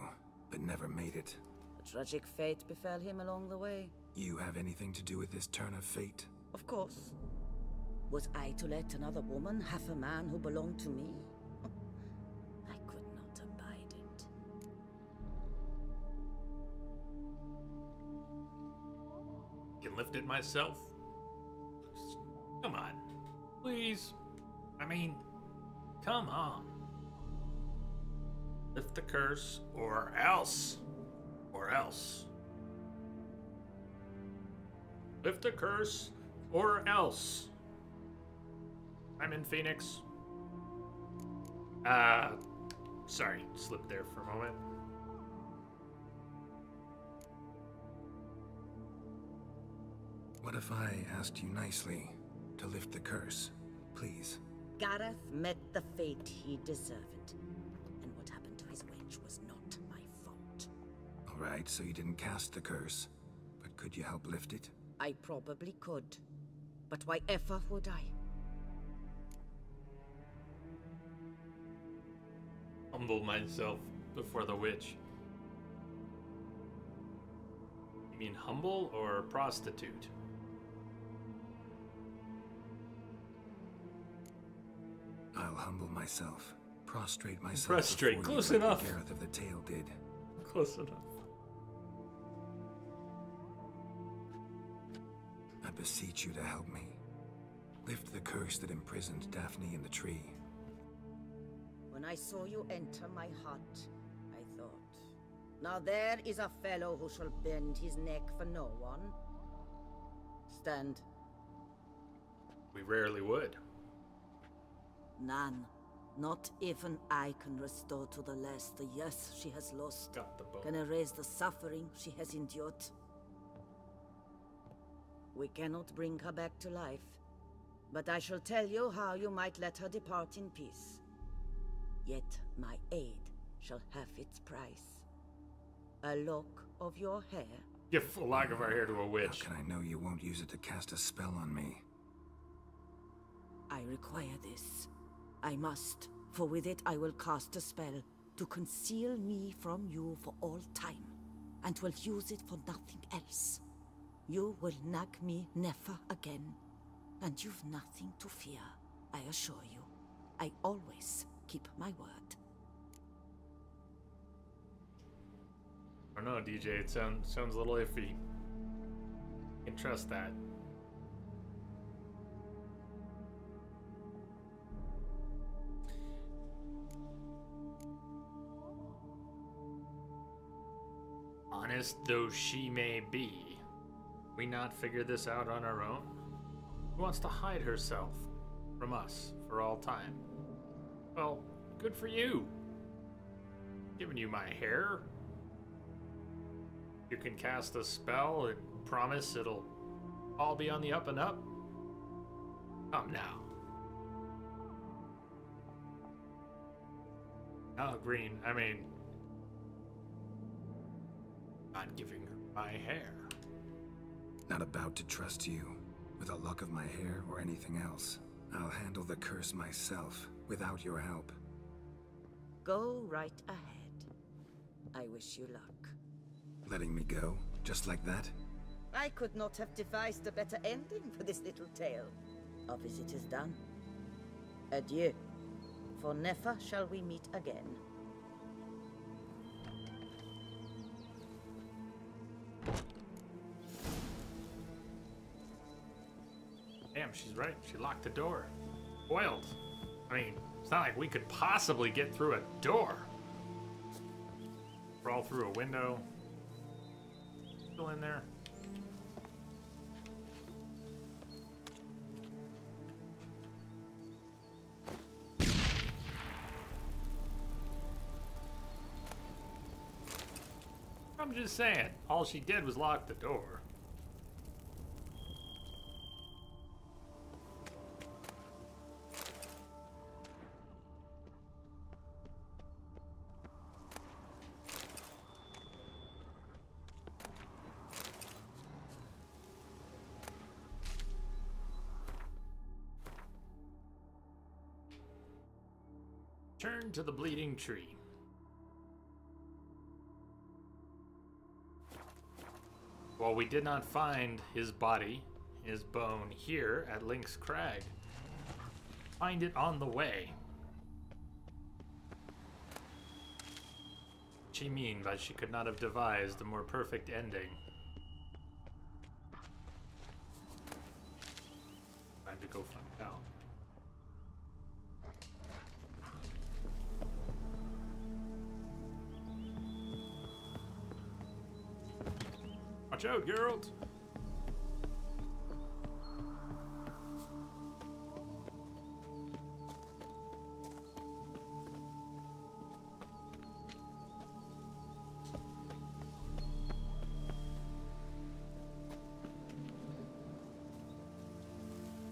but never made it. A tragic fate befell him along the way. You have anything to do with this turn of fate? Of course. Was I to let another woman have a man who belonged to me? I could not abide it. I can lift it myself. Come on. Please. I mean, come on. Lift the curse, or else. Or else. Lift the curse, or else. I'm in Phoenix. Sorry, slipped there for a moment. What if I asked you nicely to lift the curse, please? Gareth met the fate he deserved. And what happened to his wench was not my fault. Alright, so you didn't cast the curse, but could you help lift it? I probably could. But why ever would I? Humble myself before the witch. You mean humble or prostitute? I'll humble myself, prostrate myself. Prostrate, before close you like enough. the Gareth of the Tale did. Close enough. I beseech you to help me. Lift the curse that imprisoned Daphne in the tree. When I saw you enter my hut, I thought, now there is a fellow who shall bend his neck for no one. Stand. We rarely would. None. Not even I can restore to the lass the years she has lost. Got the bone. Can erase the suffering she has endured. We cannot bring her back to life, but I shall tell you how you might let her depart in peace. Yet my aid shall have its price. A lock of your hair. Give a lock of our hair to a witch. How can I know you won't use it to cast a spell on me? I require this. I must, for with it I will cast a spell to conceal me from you for all time, and will use it for nothing else. You will nag me never again, and you've nothing to fear, I assure you. I always keep my word. I don't know, DJ. It sounds a little iffy. You can trust that. Honest though she may be, we not figure this out on our own? Who wants to hide herself from us for all time? Well, good for you. Giving you my hair. You can cast a spell and promise it'll all be on the up and up. Come now. Oh, Green, I mean, not giving her my hair. Not about to trust you with a lock of my hair or anything else. I'll handle the curse myself without your help. Go right ahead. I wish you luck. Letting me go, just like that? I could not have devised a better ending for this little tale. Our visit is done. Adieu. For never shall we meet again. Damn, she's right. She locked the door. Foiled. I mean, it's not like we could possibly get through a door. Crawl through a window. Still in there. I'm just saying, all she did was lock the door. Turn to the bleeding tree. While we did not find his body, his bone, here at Lynx Crag, find it on the way. What she mean by she could not have devised a more perfect ending? Time to go find out. Watch out, Geralt!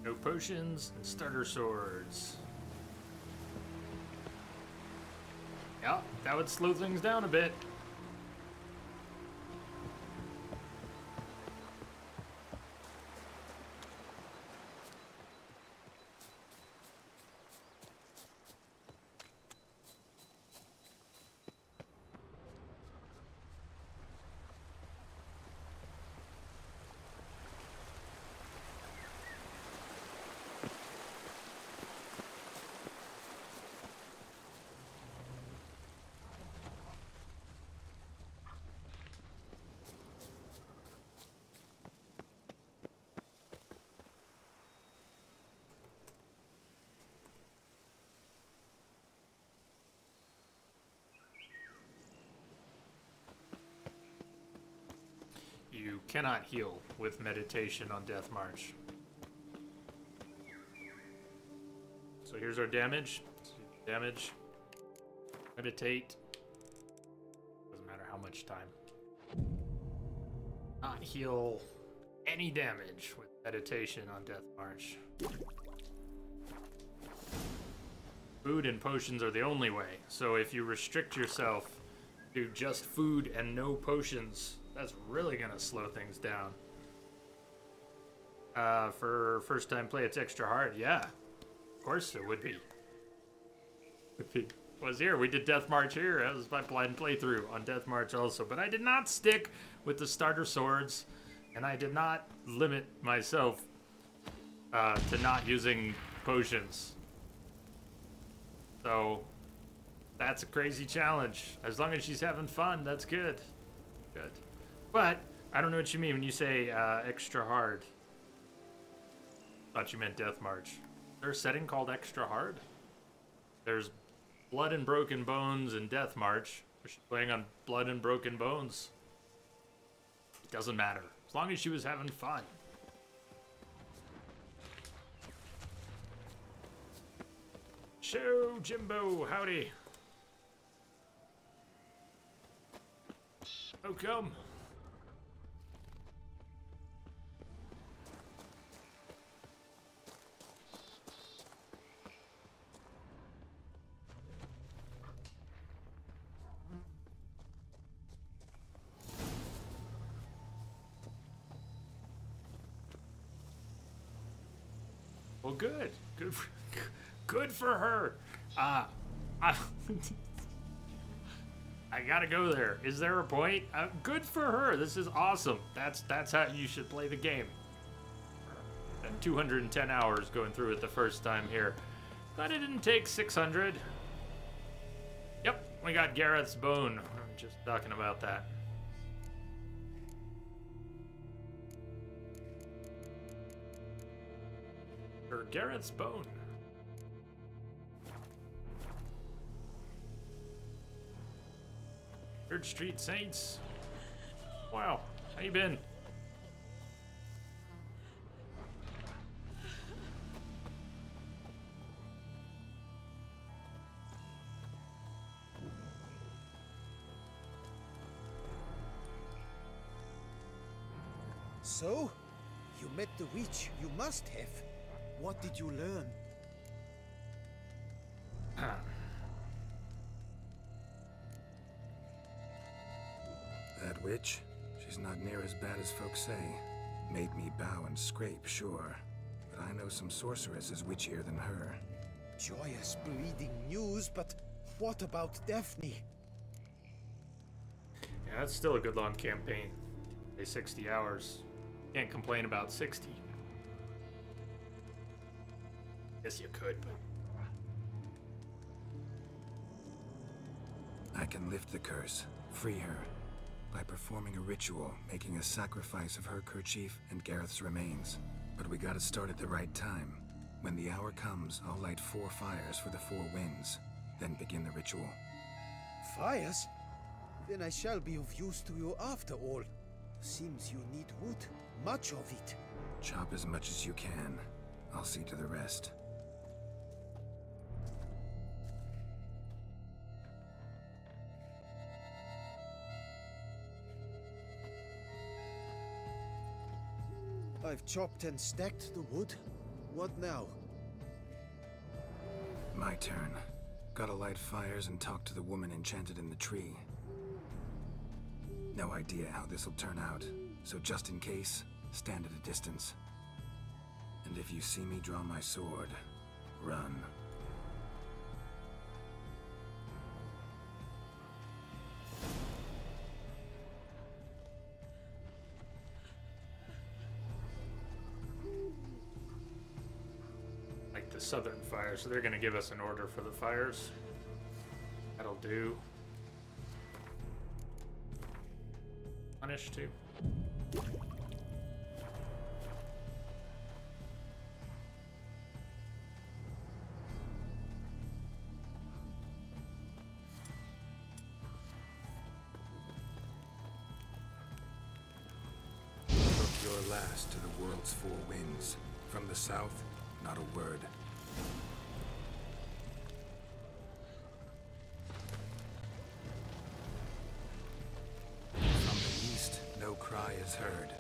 No potions and starter swords. Yeah, that would slow things down a bit. You cannot heal with meditation on Death March. So here's our damage. Damage. Meditate. Doesn't matter how much time. Not heal any damage with meditation on Death March. Food and potions are the only way. So if you restrict yourself to just food and no potions, that's really gonna slow things down. For first time play, it's extra hard. Yeah, of course it would be. If it was here, we did Death March here. That was my blind playthrough on Death March also. But I did not stick with the starter swords, and I did not limit myself to not using potions. So that's a crazy challenge. As long as she's having fun, that's good. Good. But I don't know what you mean when you say extra hard. Thought you meant Death March. Is there a setting called extra hard? There's Blood and Broken Bones and Death March. She's playing on Blood and Broken Bones. It doesn't matter. As long as she was having fun. Show Jimbo, howdy. Oh, come. Well, good. Good for her. I gotta go there. Is there a point? Good for her. This is awesome. That's how you should play the game. And 210 hours going through it the first time here. Thought it didn't take 600. Yep, we got Gareth's bone. I'm just talking about that. Or Gareth's bone. Third Street Saints. Wow, how you been? So, you met the witch. You must have. What did you learn? That witch? She's not near as bad as folks say. Made me bow and scrape, sure. But I know some sorceresses witchier than her. Joyous, bleeding news, but what about Daphne? Yeah, that's still a good long campaign. Say 60 hours. Can't complain about 60. Guess you could, but... I can lift the curse, free her, by performing a ritual, making a sacrifice of her kerchief and Gareth's remains. But we gotta start at the right time. When the hour comes, I'll light 4 fires for the 4 winds, then begin the ritual. Fires? Then I shall be of use to you after all. Seems you need wood. Much of it. Chop as much as you can. I'll see to the rest. I've chopped and stacked the wood. What now? My turn. Gotta light fires and talk to the woman enchanted in the tree. No idea how this'll turn out, so just in case, stand at a distance. And if you see me draw my sword, run. Like the southern fire, so they're gonna give us an order for the fires. That'll do. Punish too. From your last to the world's 4 winds. From the south, not a word. From the east, no cry is heard.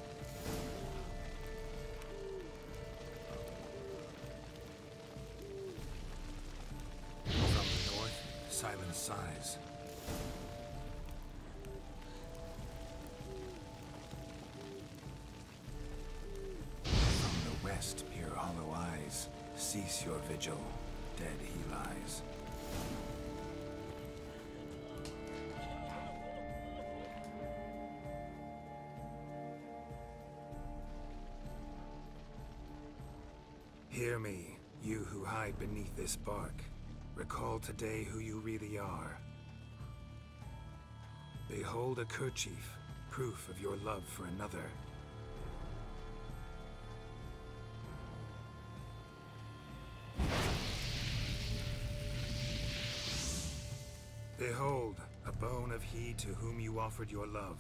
From the north, silence sighs. From the west, peer hollow eyes. Cease your vigil. Dead he lies. Hear me, you who hide beneath this bark. Recall today who you really are. Behold a kerchief, proof of your love for another. Behold, a bone of he to whom you offered your love.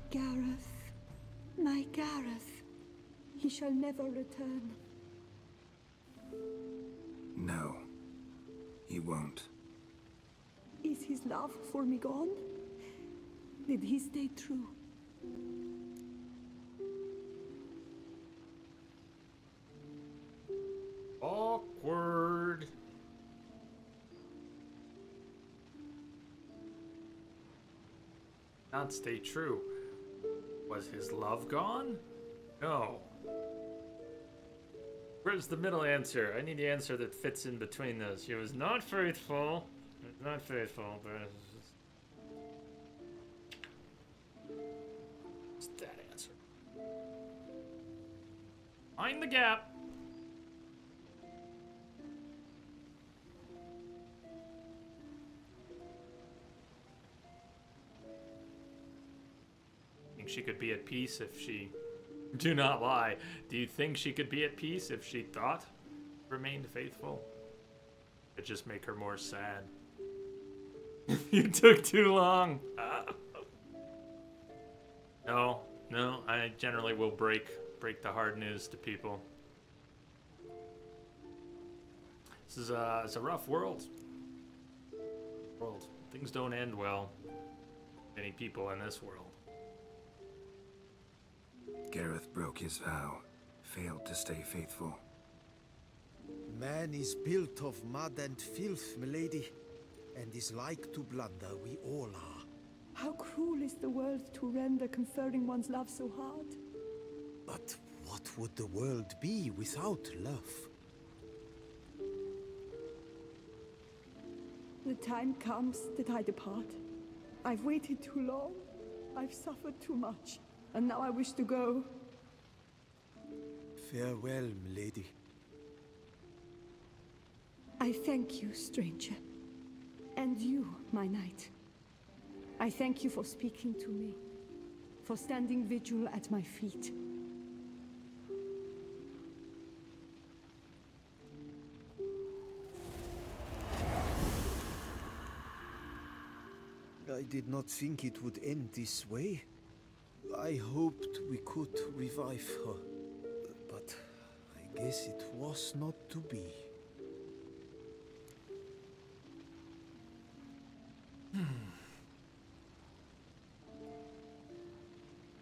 Gareth, my Gareth, he shall never return. No, he won't. Is his love for me gone? Did he stay true? Awkward. Not stay true. Was his love gone? No. Where's the middle answer? I need the answer that fits in between those. He was not faithful. It's not faithful, but it's that answer. Mind the gap. Think she could be at peace if she... Do not lie. Do you think she could be at peace if she thought remained faithful? It'd just make her more sad. You took too long. No, I generally will break the hard news to people. This is it's a rough world. Things don't end well. Many people in this world. Gareth broke his vow, failed to stay faithful. Man is built of mud and filth, milady, and is like to blunder, we all are. How cruel is the world to render conferring one's love so hard? But what would the world be without love? The time comes that I depart. I've waited too long. I've suffered too much. And now I wish to go. Farewell, milady. I thank you, stranger. And you, my knight. I thank you for speaking to me, for standing vigil at my feet. I did not think it would end this way. I hoped we could revive her, but I guess it was not to be.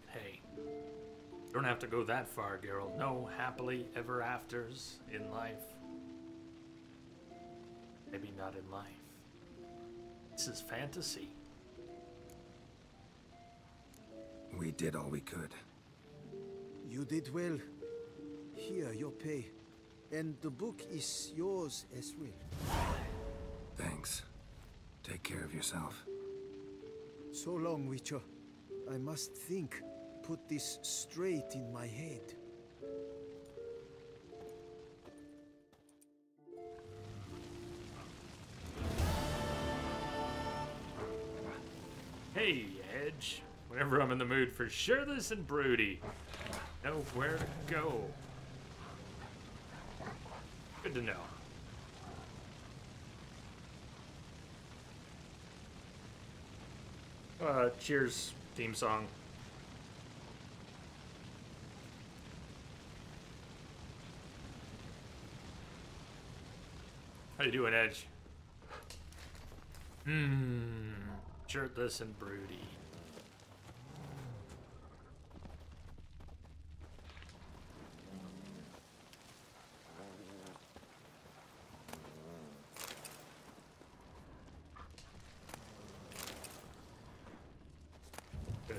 Hey, you don't have to go that far, Geralt. No happily ever afters in life. Maybe not in life. This is fantasy. We did all we could. You did well. Here, your pay. And the book is yours as well. Thanks. Take care of yourself. So long, Witcher. I must think. Put this straight in my head. Hey, Edge. Whenever I'm in the mood for shirtless and broody, know where to go. Good to know. Cheers theme song. How you doing, Edge? Shirtless and broody. Good.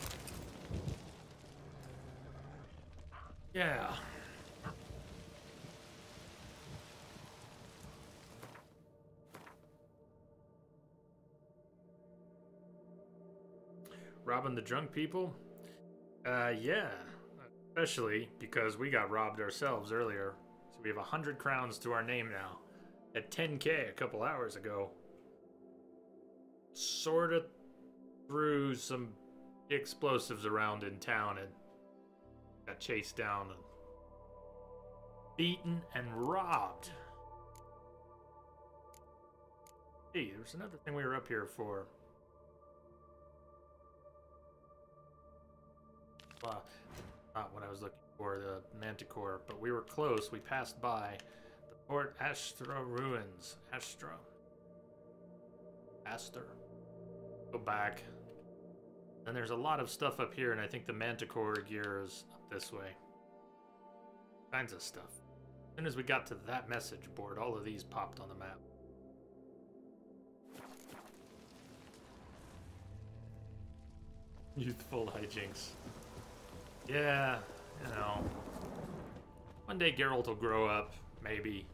Yeah. Robbing the drunk people? Yeah. Especially because we got robbed ourselves earlier. So we have 100 crowns to our name now. At 10k a couple hours ago. Sorta threw some explosives around in town and got chased down and beaten and robbed. Hey, there's another thing we were up here for. Not what I was looking for, the Manticore, but we were close. We passed by the Port Astra ruins. Astra. Go back. And there's a lot of stuff up here, and I think the Manticore gear is up this way. Kinds of stuff. As soon as we got to that message board, all of these popped on the map. Youthful hijinks. Yeah, you know. One day Geralt will grow up, maybe.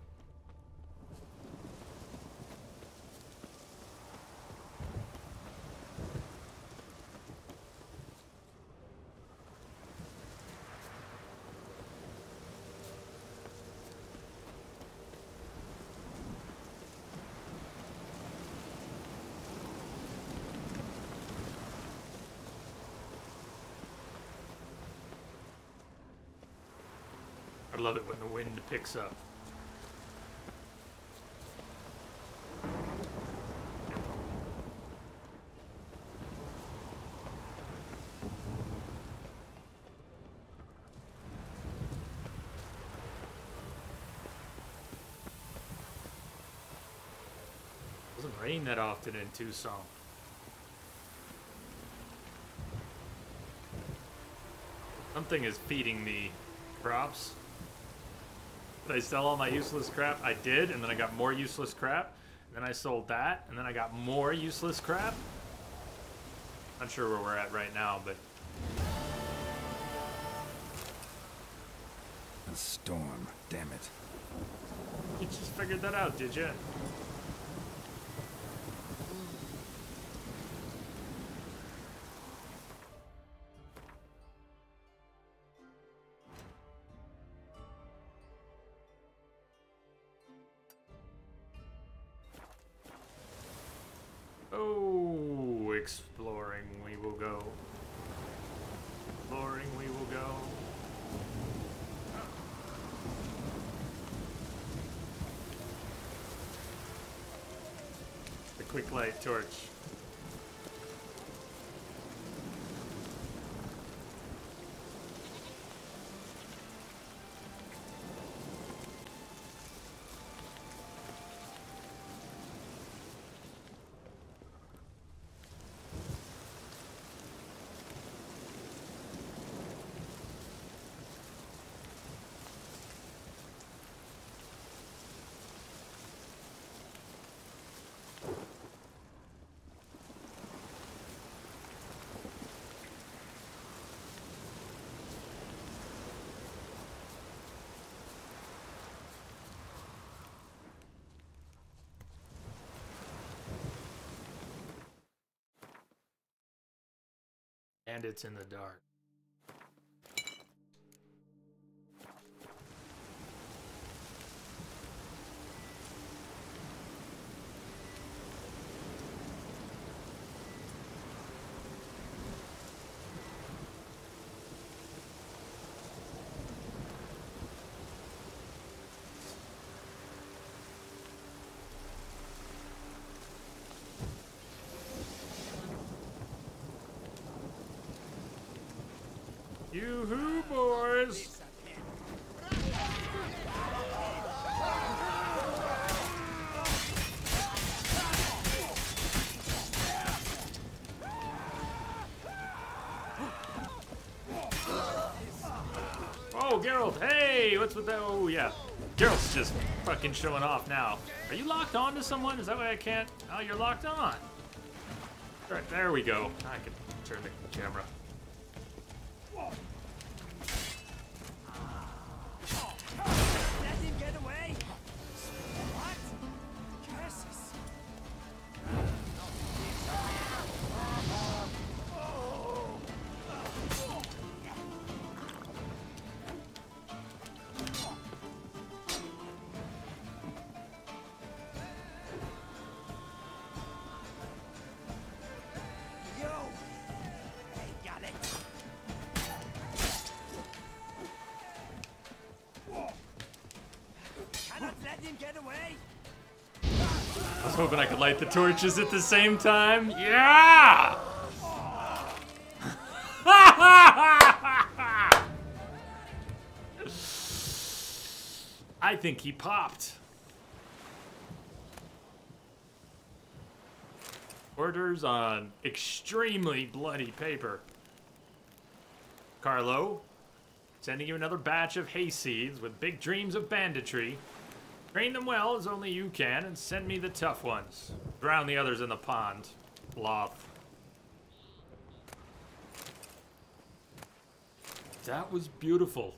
love it when the wind picks up. Doesn't rain that often in Tucson. Something is feeding me crops. Did I sell all my useless crap? I did, and then I got more useless crap. And then I sold that, and then I got more useless crap. Not sure where we're at right now, but... A storm, damn it. You just figured that out, did you? Oh, exploring we will go. Exploring we will go. The quick light torch. And it's in the dark. Yoo-hoo, boys! Oh, Geralt, hey! What's with that? Oh, yeah. Geralt's just fucking showing off now. Are you locked on to someone? Is that why I can't? Oh, you're locked on. All right, there we go. I can turn the camera. Let him get away! What? Curses! Yo! Hey, got it! Cannot let him get away! I was hoping I could light the torches at the same time. Yeah! I think he popped. Orders on extremely bloody paper. Carlo, sending you another batch of hay seeds with big dreams of banditry. Train them well as only you can and send me the tough ones. Drown the others in the pond. Loth. That was beautiful.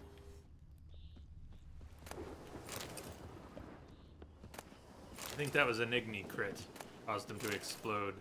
I think that was an Igni crit. Caused him to explode.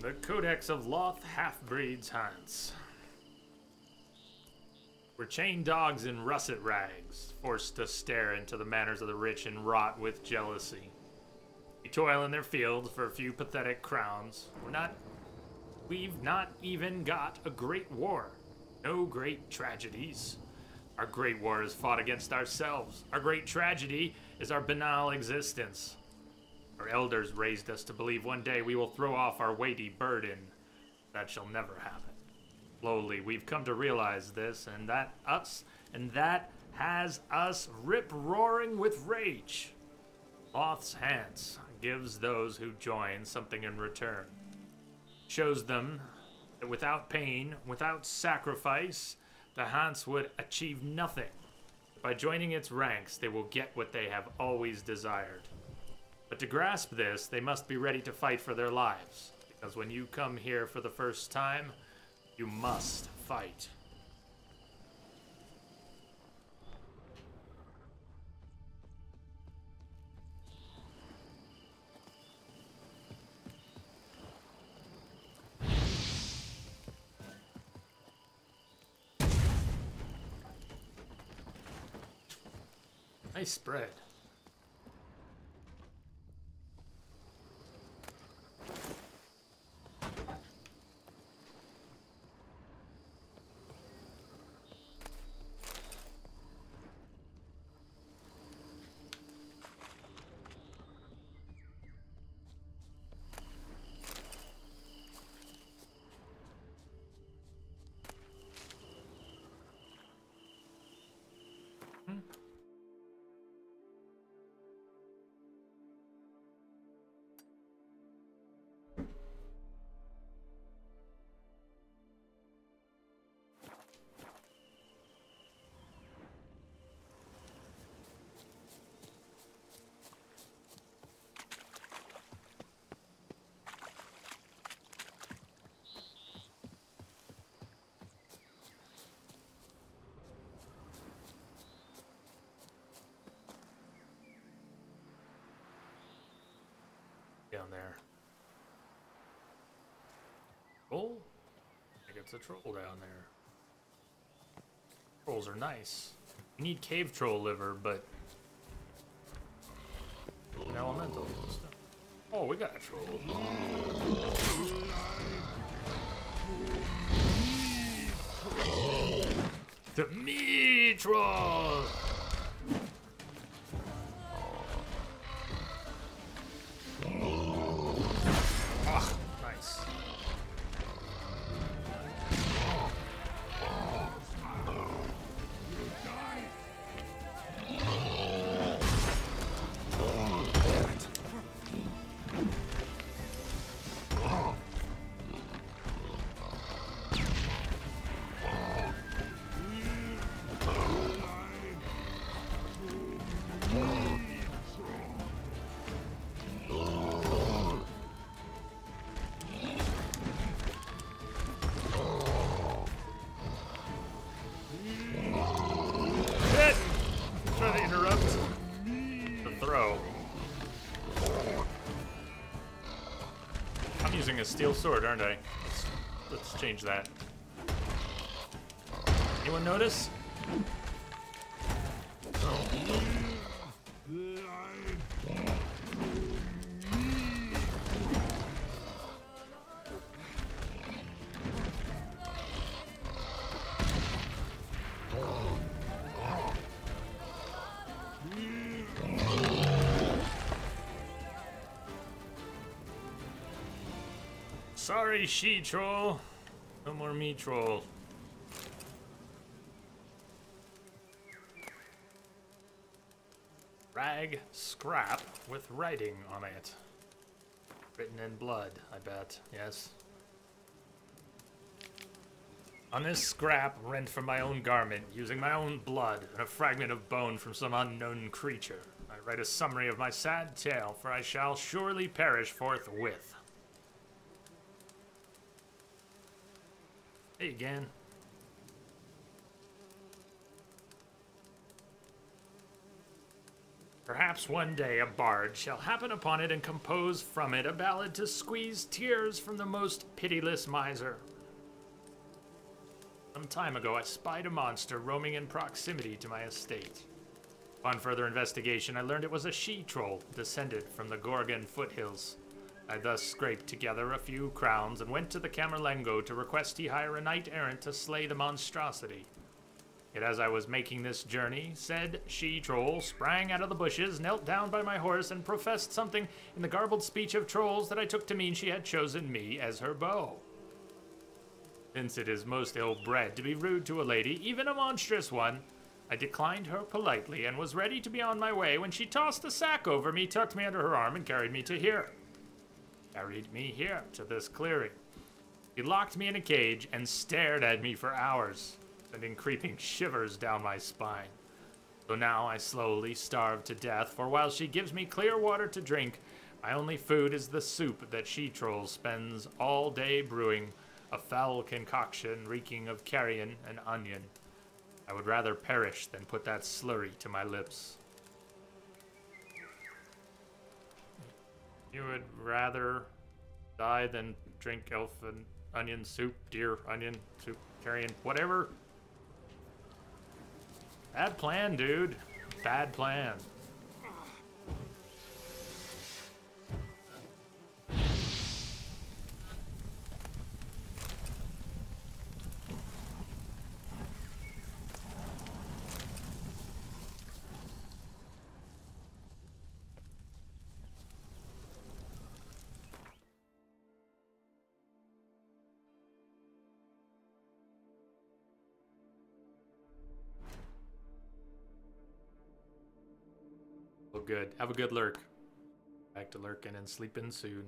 The Codex of Loth Half-Breeds Hunts. We're chained dogs in russet rags, forced to stare into the manners of the rich and rot with jealousy. We toil in their fields for a few pathetic crowns. We've not even got a great war. No great tragedies. Our great war is fought against ourselves. Our great tragedy is our banal existence. Our elders raised us to believe one day we will throw off our weighty burden. That shall never happen. Slowly, we've come to realize this, and that has us rip-roaring with rage. Loth's Hands gives those who join something in return. Shows them that without pain, without sacrifice, the Hanse would achieve nothing. By joining its ranks, they will get what they have always desired. But to grasp this, they must be ready to fight for their lives. Because when you come here for the first time, you must fight. Nice spread. Down there. Troll? I think it's a troll down there. Trolls are nice. You need cave troll liver, but an elemental stuff. Oh, we got a troll. The me troll. A steel sword, aren't I? Let's change that. Anyone notice? Sorry, she-troll. No more me-troll. Rag scrap with writing on it. Written in blood, I bet. Yes. On this scrap, rent from my own garment, using my own blood and a fragment of bone from some unknown creature, I write a summary of my sad tale, for I shall surely perish forthwith. Hey again. Perhaps one day a bard shall happen upon it and compose from it a ballad to squeeze tears from the most pitiless miser. Some time ago, I spied a monster roaming in proximity to my estate. Upon further investigation, I learned it was a she-troll descended from the Gorgon foothills. I thus scraped together a few crowns and went to the Camerlengo to request he hire a knight-errant to slay the monstrosity. Yet as I was making this journey, said she-troll sprang out of the bushes, knelt down by my horse, and professed something in the garbled speech of trolls that I took to mean she had chosen me as her beau. Since it is most ill-bred to be rude to a lady, even a monstrous one, I declined her politely and was ready to be on my way when she tossed a sack over me, tucked me under her arm, and carried me to here. Carried me here to this clearing. He locked me in a cage and stared at me for hours, sending creeping shivers down my spine. So now I slowly starve to death, for while she gives me clear water to drink, my only food is the soup that she-troll spends all day brewing, a foul concoction reeking of carrion and onion. I would rather perish than put that slurry to my lips. You would rather die than drink elf and onion soup, deer, onion soup, carrion, whatever. Bad plan, dude. Bad plan. Oh, good. Have a good lurk. Back to lurking and sleeping soon.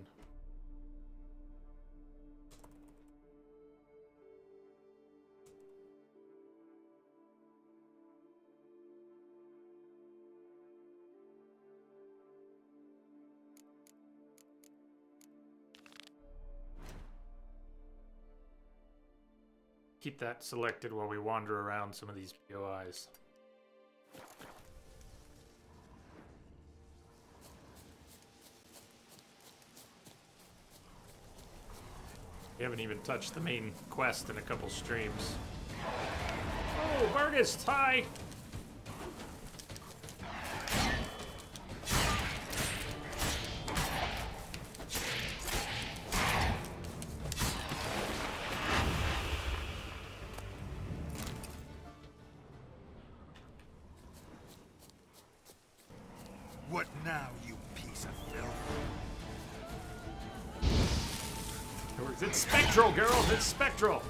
Keep that selected while we wander around some of these POIs. We haven't even touched the main quest in a couple streams. Oh, Burgess, hi! What now, you piece of filth? It's spectral, girls. It's spectral.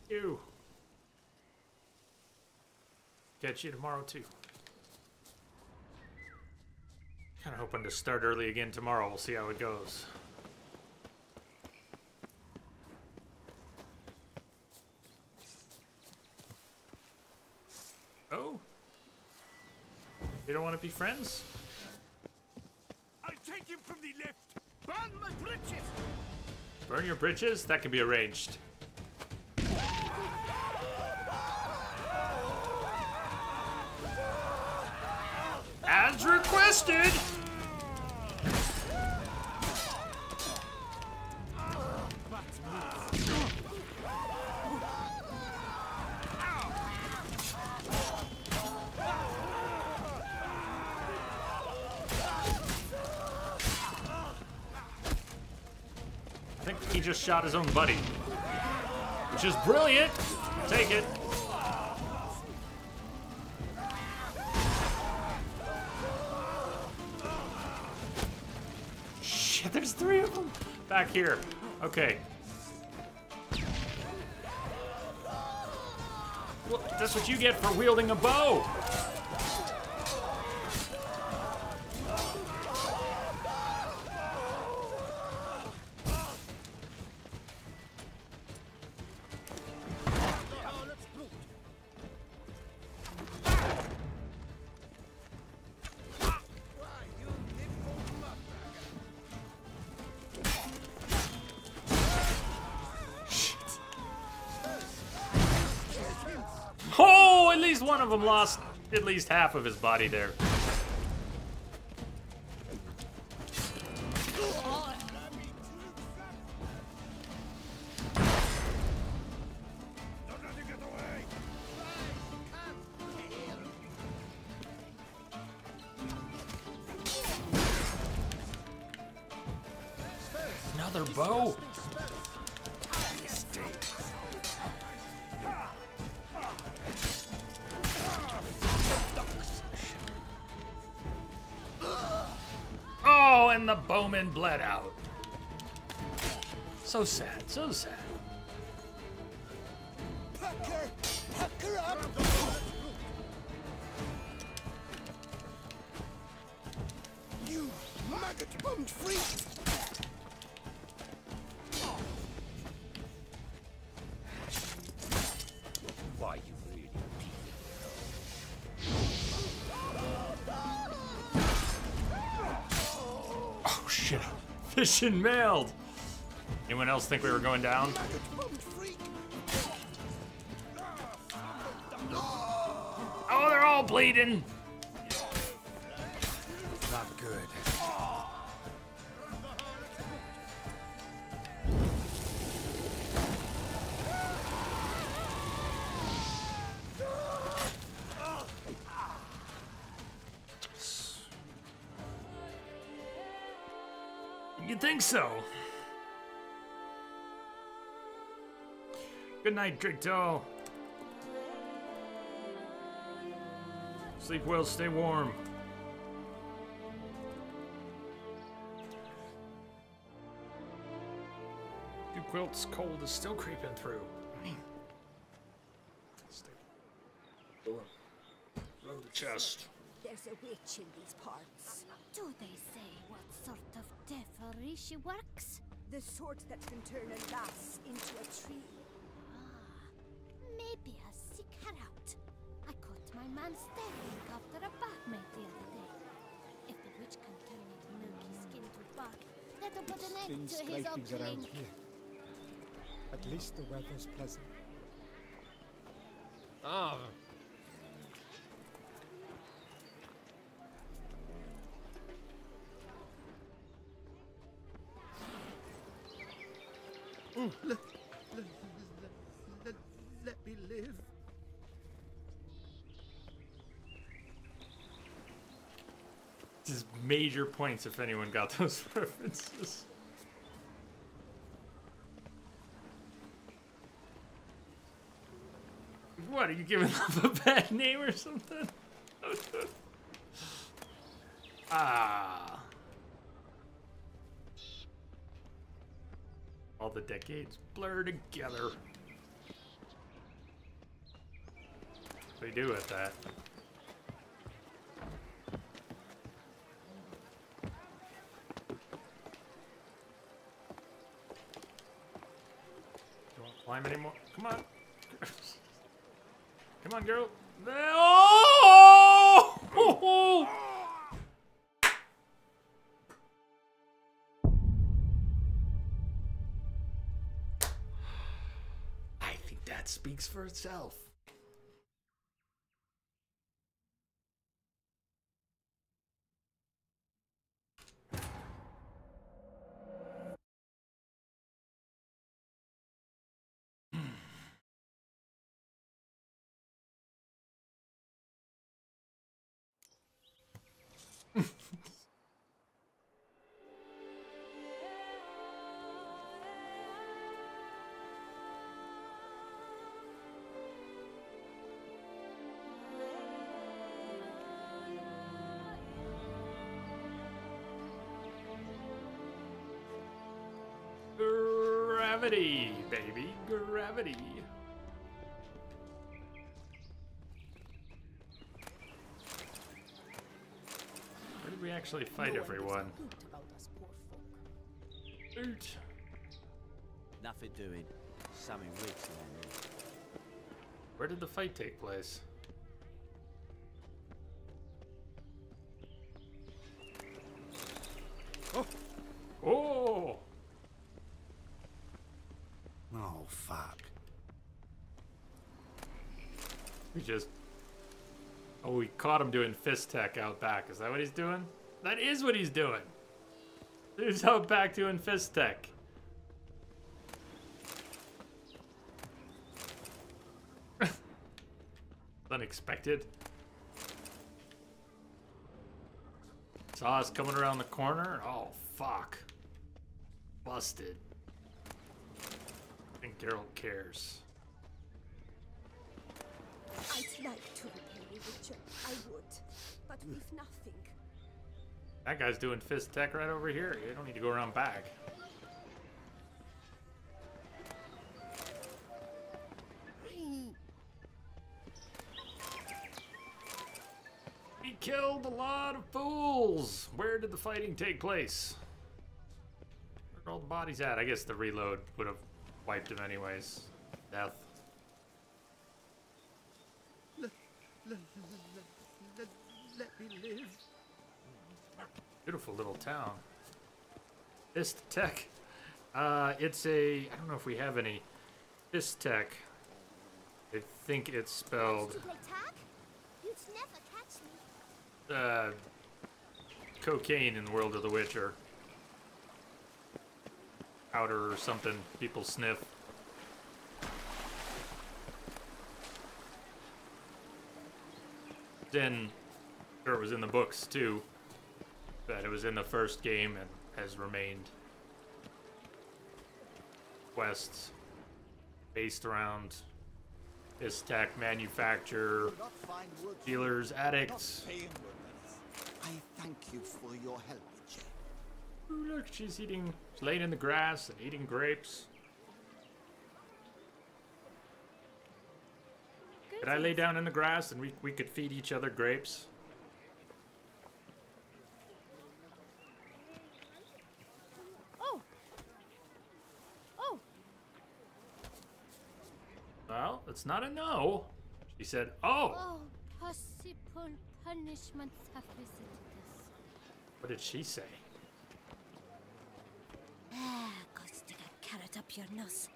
You. Catch you tomorrow too. Kind of hoping to start early again tomorrow. We'll see how it goes. Oh? You don't want to be friends? I'll take him from the left. Burn my britches. Burn your britches? That can be arranged. As requested! I think he just shot his own buddy. Which is brilliant! Take it. Shit, there's 3 of them! Back here. Okay. Well, that's what you get for wielding a bow! Oh, at least one of them lost at least half of his body there. Another bow. Oh, and the bowman bled out. So sad, so sad. Pucker up! You maggot-bummed freak! Why, you really Oh shit. Fishing mailed. Anyone else think we were going down? Oh, they're all bleeding. Not good. You think so? Good night, Drigto. Sleep well, stay warm. Your quilt's cold is still creeping through. Roll the chest. There's a witch in these parts. Do they say what sort of devilry she works? The sort that can turn a lass into a tree. Maybe I'll seek her out. I caught my man staring after a barmaid the other day. If the witch can turn his milky skin to bark, that'll put an end to his opening. At least the weather's pleasant. Ah. Let me live. This is major points if anyone got those references. What, are you giving up a bad name or something? Ah. All the decades blur together. What do you do with that? Don't climb anymore. Come on. Come on, girl. Oh! I think that speaks for itself. Gravity, baby, gravity. Where did we actually fight everyone? Loot. Nothing doing. Something weird around here. Where did the fight take place? Oh! Oh! Oh, fuck. We just... Oh, we caught him doing fist tech out back. Is that what he's doing? That is what he's doing. Dude's out back doing fist tech. Unexpected. Saw us coming around the corner. Oh, fuck. Busted. I think Geralt cares. I'd like to repay you, Witcher. I would. But we've nothing. That guy's doing fist tech right over here. You don't need to go around back. We killed a lot of fools. Where did the fighting take place? Where are all the bodies at? I guess the reload would have wiped him anyways. Death. Let me live. Beautiful little town. Fist tech. It's a... I don't know if we have any. Fist tech. I think it's spelled... To play tag? You'd never catch me. Cocaine in the world of The Witcher. Powder or something people sniff. Then, sure, it was in the books too. But it was in the first game and has remained. Quests based around this tech manufacture, dealers, addicts. I thank you for your help, Witcher. Ooh, look, she's laying in the grass and eating grapes. Could I lay down in the grass and we could feed each other grapes? Oh. Oh. Well, it's not a no. She said, oh. Oh, possible punishments have visited us. What did she say? Ah, go stick a carrot up your nose.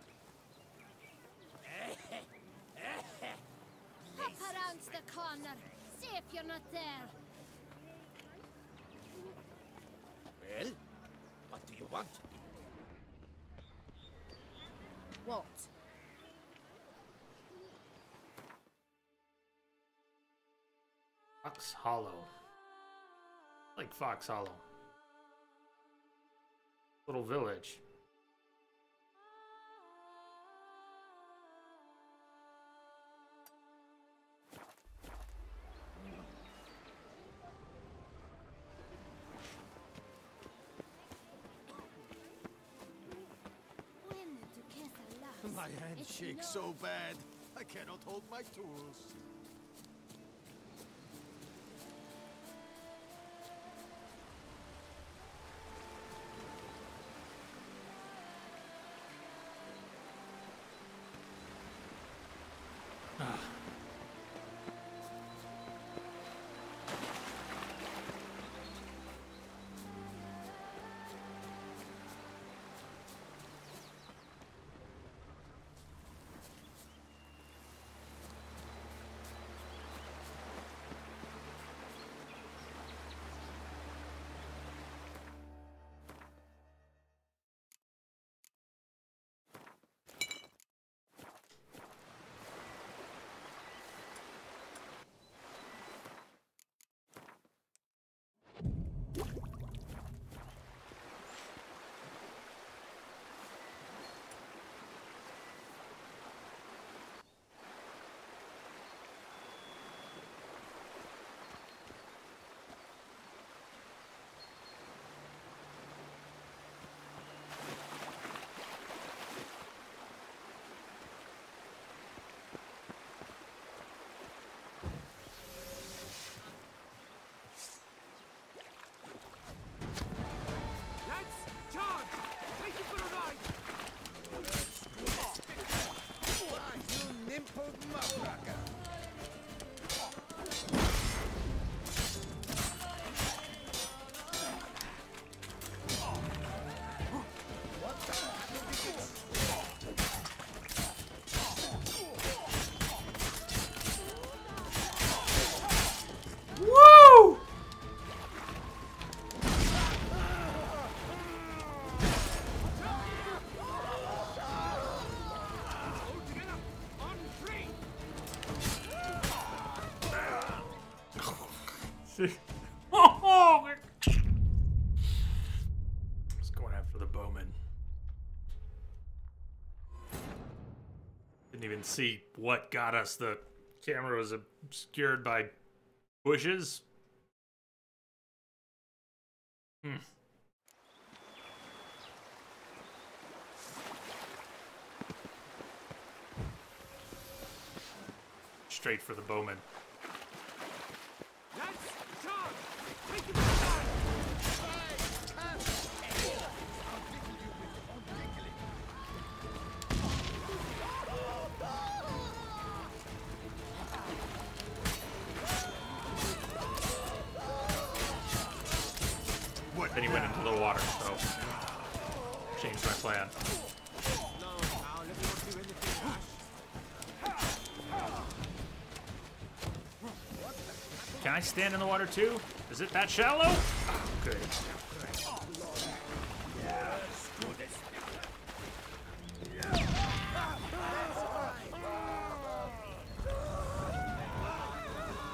Hop around the corner. See if you're not there. Well, what do you want? What? Fox Hollow. Like Fox Hollow. Little village. My hand shakes so bad, I cannot hold my tools. Oh! It's going after the bowman. Didn't even see what got us. The camera was obscured by bushes. Straight for the bowman. Then he went into the water, so changed my plan. Can I stand in the water too? Is it that shallow? Oh, good.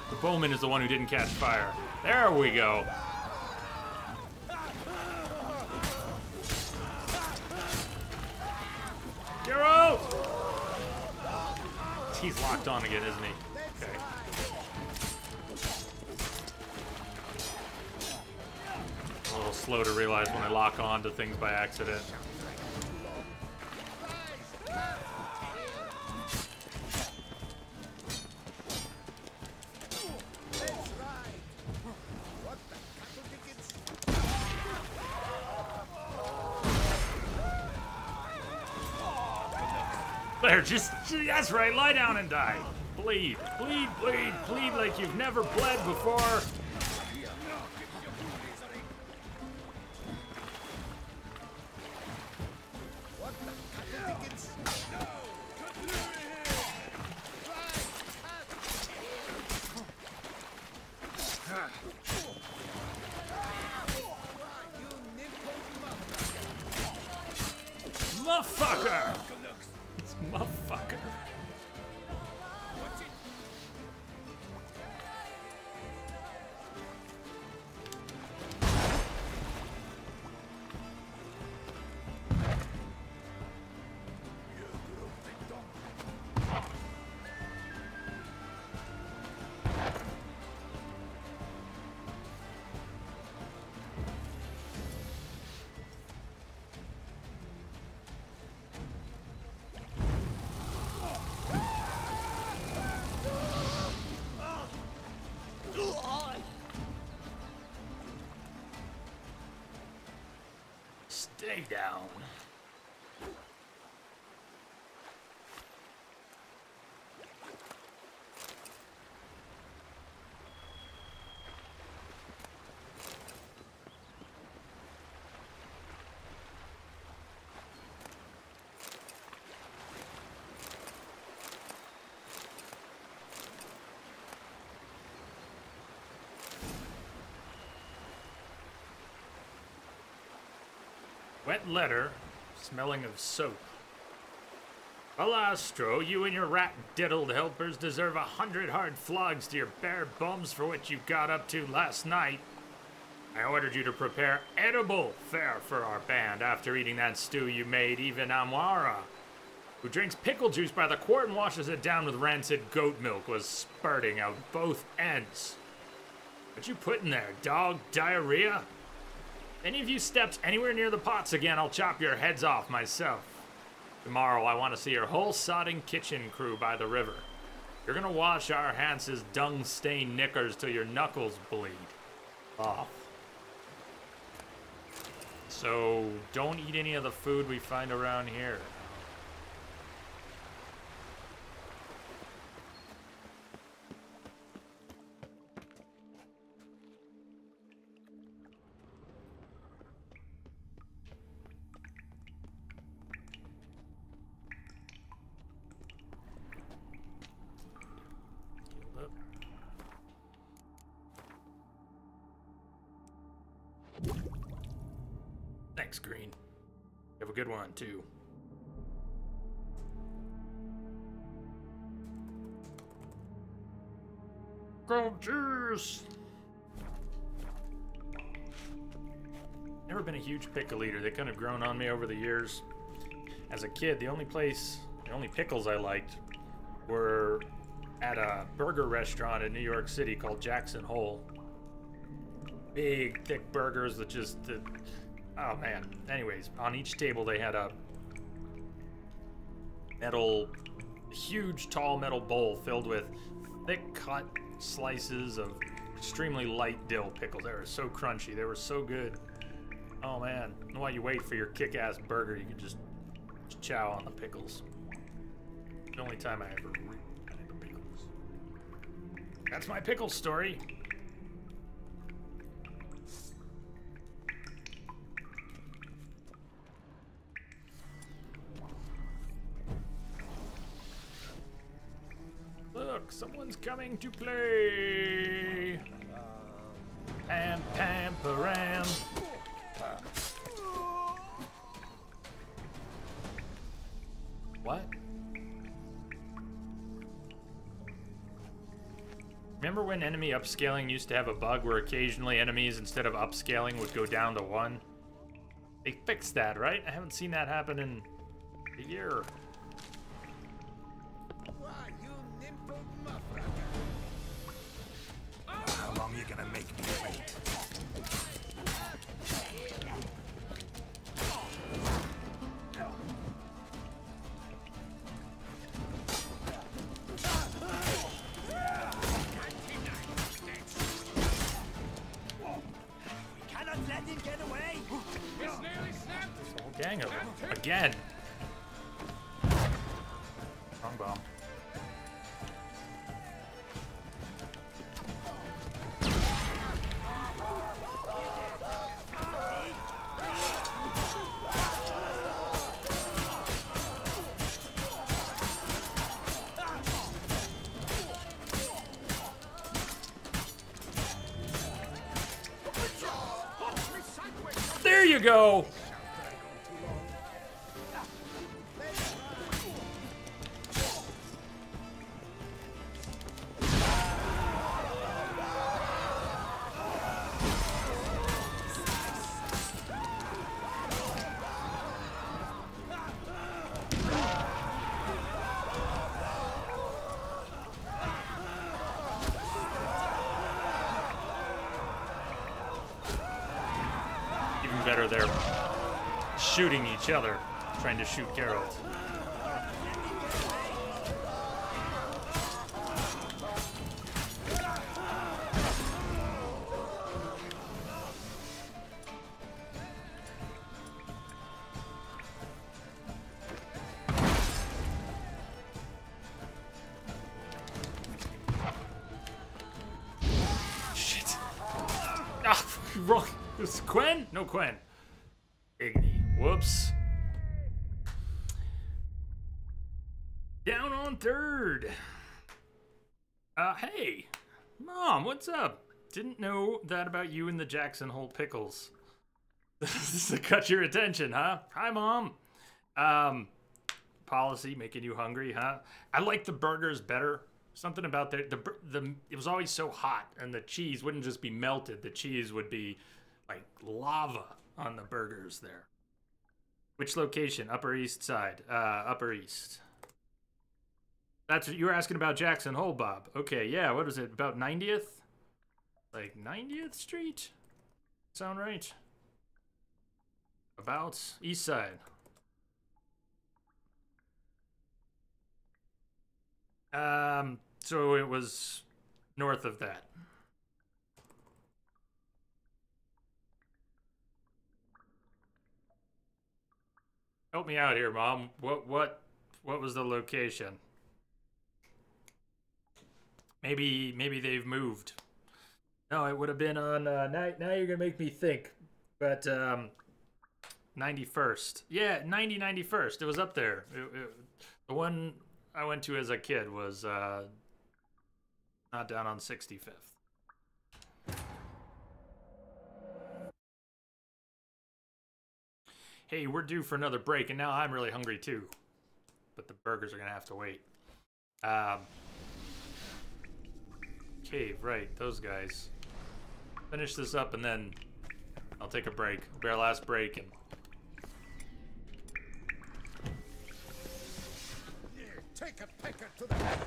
The bowman is the one who didn't catch fire. There we go. You're out! He's locked on again, isn't he? Okay. A little slow to realize when I lock on to things by accident. There, that's right, lie down and die. Bleed, bleed, bleed, bleed like you've never bled before. Motherfucker! Motherfucker. Stay down. Wet letter, smelling of soap. Alastro, you and your rat-diddled helpers deserve 100 hard flogs to your bare bums for what you got up to last night. I ordered you to prepare edible fare for our band after eating that stew you made, even Amwara, who drinks pickle juice by the quart and washes it down with rancid goat milk, was spurting out both ends. What you put in there, dog? Diarrhea? Any of you steps anywhere near the pots again, I'll chop your heads off myself. Tomorrow, I want to see your whole sodding kitchen crew by the river. You're gonna wash our Hans's dung-stained knickers till your knuckles bleed off. So, don't eat any of the food we find around here. Thanks, Green. You have a good one, too. Gold juice! Never been a huge pickle eater. They kind of grown on me over the years. As a kid, the only pickles I liked were at a burger restaurant in New York City called Jackson Hole. Big, thick burgers that just, oh man. Anyways, on each table they had a huge, tall metal bowl filled with thick cut slices of extremely light dill pickles. They were so crunchy. They were so good. Oh man. And while you wait for your kick-ass burger, you can just chow on the pickles. The only time I ever had the pickles. That's my pickle story. Look, someone's coming to play. Pam, pam, param. What? Remember when enemy upscaling used to have a bug where occasionally enemies, instead of upscaling, would go down to 1? They fixed that, right? I haven't seen that happen in a year. How long are you gonna make me wait? Gang of them. Again. Wrong bomb. There you go. Better, they're shooting each other, trying to shoot Geralt. Shit. Ah, wrong. This is Quen? No, Quen. Igni. Whoops. Down on 3rd. Hey. Mom, what's up? Didn't know that about you and the Jackson Hole pickles. This is to cut your attention, huh? Hi, Mom. Policy making you hungry, huh? I like the burgers better. Something about it was always so hot, and the cheese wouldn't just be melted. The cheese would be like lava on the burgers there. Which location? Upper East Side. Upper East. That's what you were asking about Jackson Hole, Bob. Okay, yeah, what is it? About 90th? Like 90th Street? Sound right? About East Side. So it was north of that. Help me out here, Mom. What was the location? Maybe they've moved. No, it would have been on now you're gonna make me think. But 91st. Yeah, 91st. It was up there. The one I went to as a kid was not down on 65th. Hey, we're due for another break, and now I'm really hungry too. But the burgers are gonna have to wait. Cave, right, those guys. Finish this up and then I'll take a break. It'll be our last break. And Take a pecker to the head.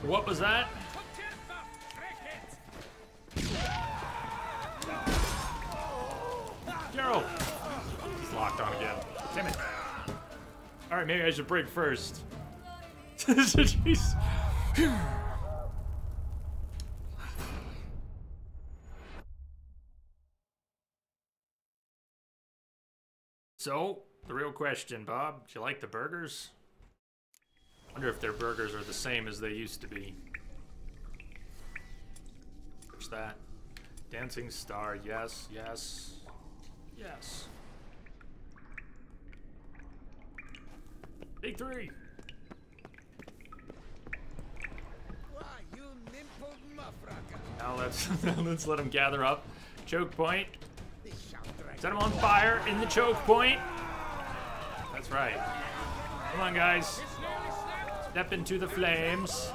what was that? Gerald! He's locked on again. Damn it. Alright, maybe I should break first. Jeez. So, the real question, Bob, do you like the burgers? Wonder if their burgers are the same as they used to be. What's that? Dancing star, yes, yes, yes. Take 3. Why, you nimpled muffracker. Now let's let them gather up. Choke point. Set them on fire in the choke point. That's right. Come on, guys. Step into the flames.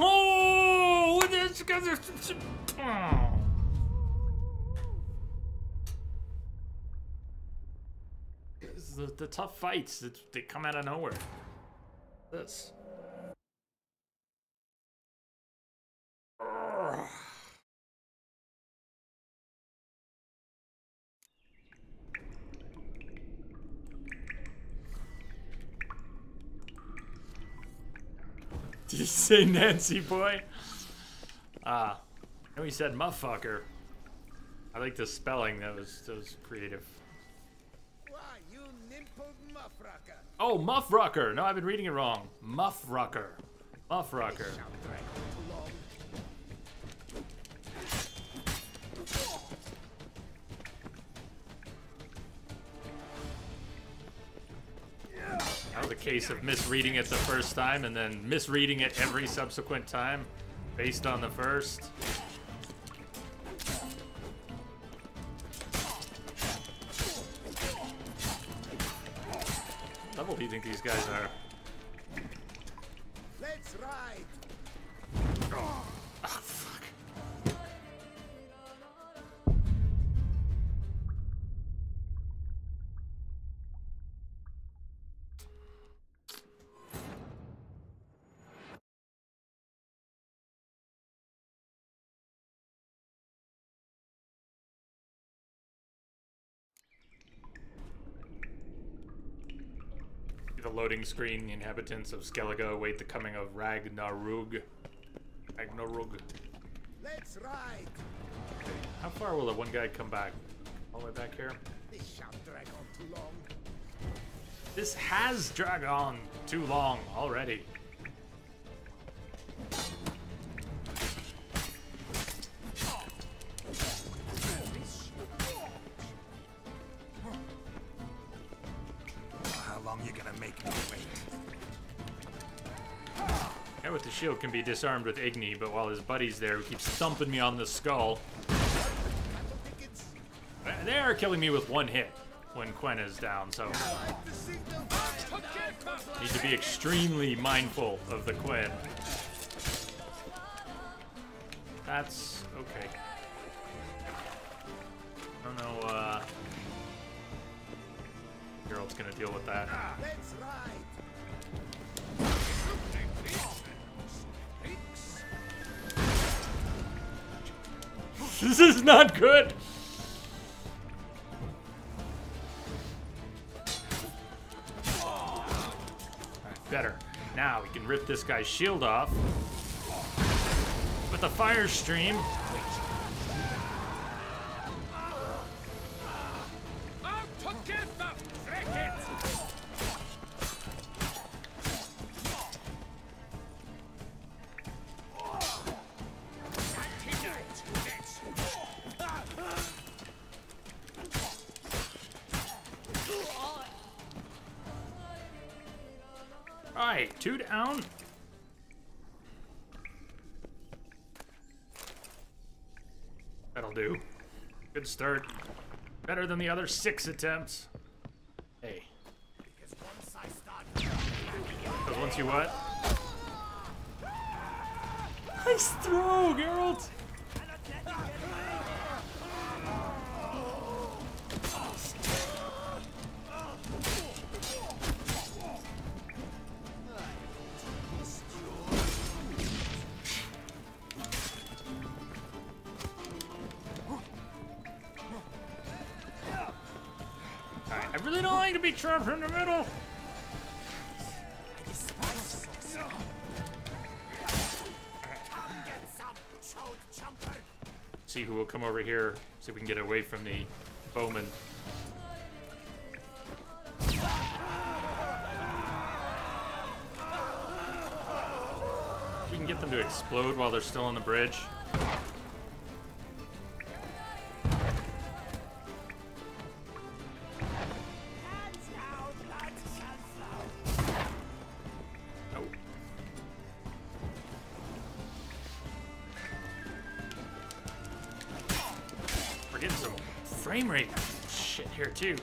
Oh, this guy's the tough fights, they come out of nowhere. This. Did you say Nancy boy? I know he said motherfucker. I like the spelling, that was creative. Oh, Muffrucker! No, I've been reading it wrong. Muffrucker. Muffrucker. That was a case of misreading it the first time and then misreading it every subsequent time based on the first. What level do you think these guys are? Let's ride. Oh, fuck. The loading screen, the inhabitants of Skellige await the coming of Ragnarug. Ragnarug. Let's ride. Okay. How far will the one guy come back? All the way back here? This shan't drag on too long. This has dragged on too long already. Guy with the shield can be disarmed with Igni, but while his buddy's there who keeps thumping me on the skull. They are killing me with one hit when Quen is down, so need to be extremely mindful of the Quen. That's okay. I don't know, Geralt's gonna deal with that. Let's ride. This is not good! Alright, better. Now we can rip this guy's shield off with a fire stream. Alright, 2 down. That'll do. Good start. Better than the other 6 attempts. Hey. Because once you what? Nice throw, Geralt! Alright, I really don't like to be trapped in the middle. See who will come over here. See if we can get away from the bowman. We can get them to explode while they're still on the bridge. Frame rate shit here too.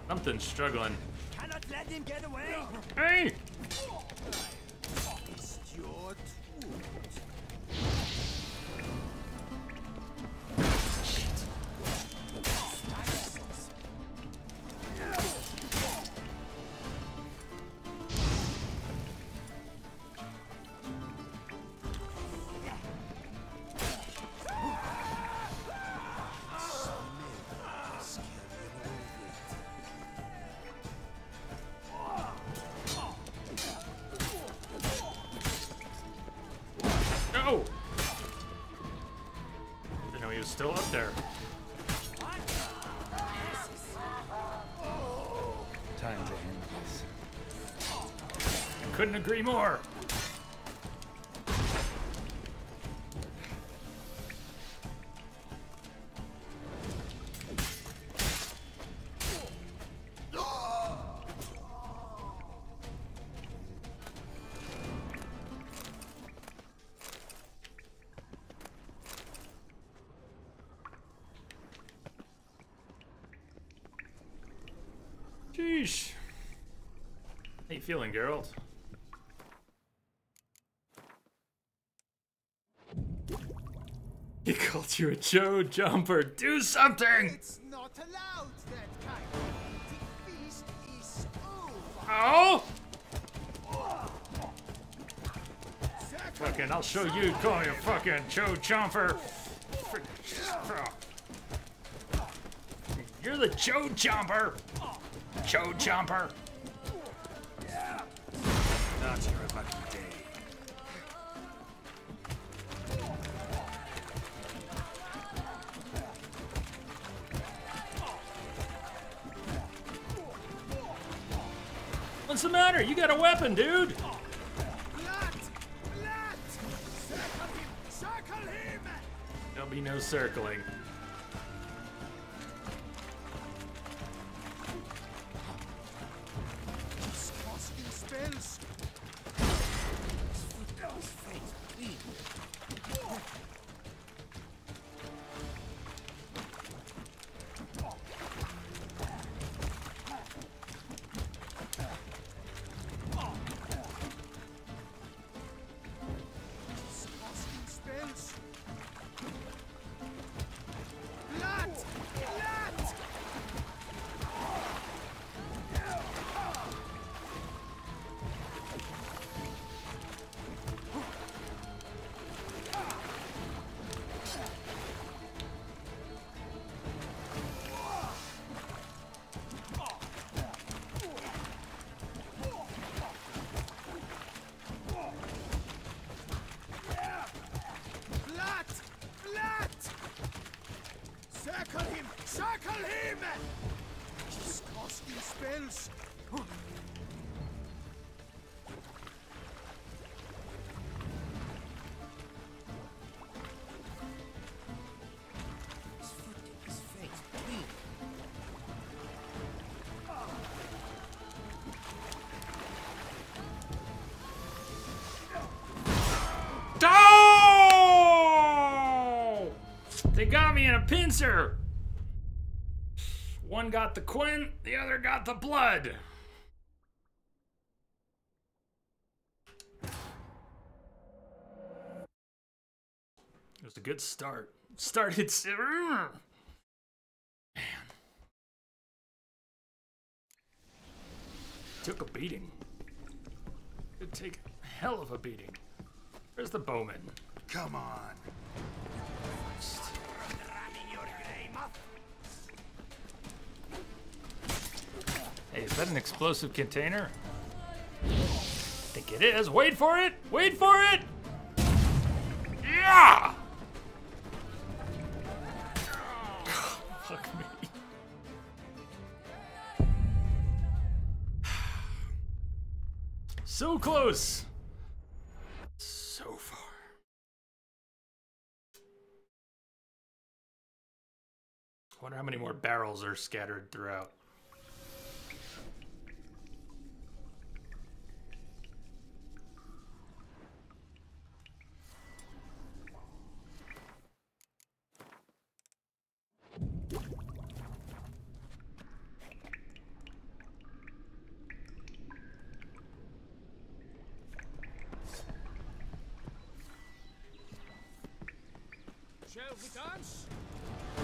Something's struggling. Cannot let him get away. Hey! No! Didn't know he was still up there. Time to end this. Couldn't agree more. Sheesh. How you feeling, Geralt? He called you a Joe Jumper. Do something! It's not allowed, that kind. The feast is over. Oh! Fucking, I'll show you. Call me a fucking Joe Jumper. You're the Joe Jumper. Joe Jumper. Not your lucky day. What's the matter? You got a weapon, dude. Circle him! There'll be no circling. Casting spells. Circle him! Circle him! He's casting spells. His foot in his face, please. Oh! They got me in a pincer. One got the quint, the other got the blood. It was a good start. Started. Man. Took a beating. It'd take a hell of a beating. Where's the bowman? Come on. Hey, is that an explosive container? I think it is. Wait for it! Wait for it! Yeah! Fuck me. So close! So far. I wonder how many more barrels are scattered throughout. Shall we dance?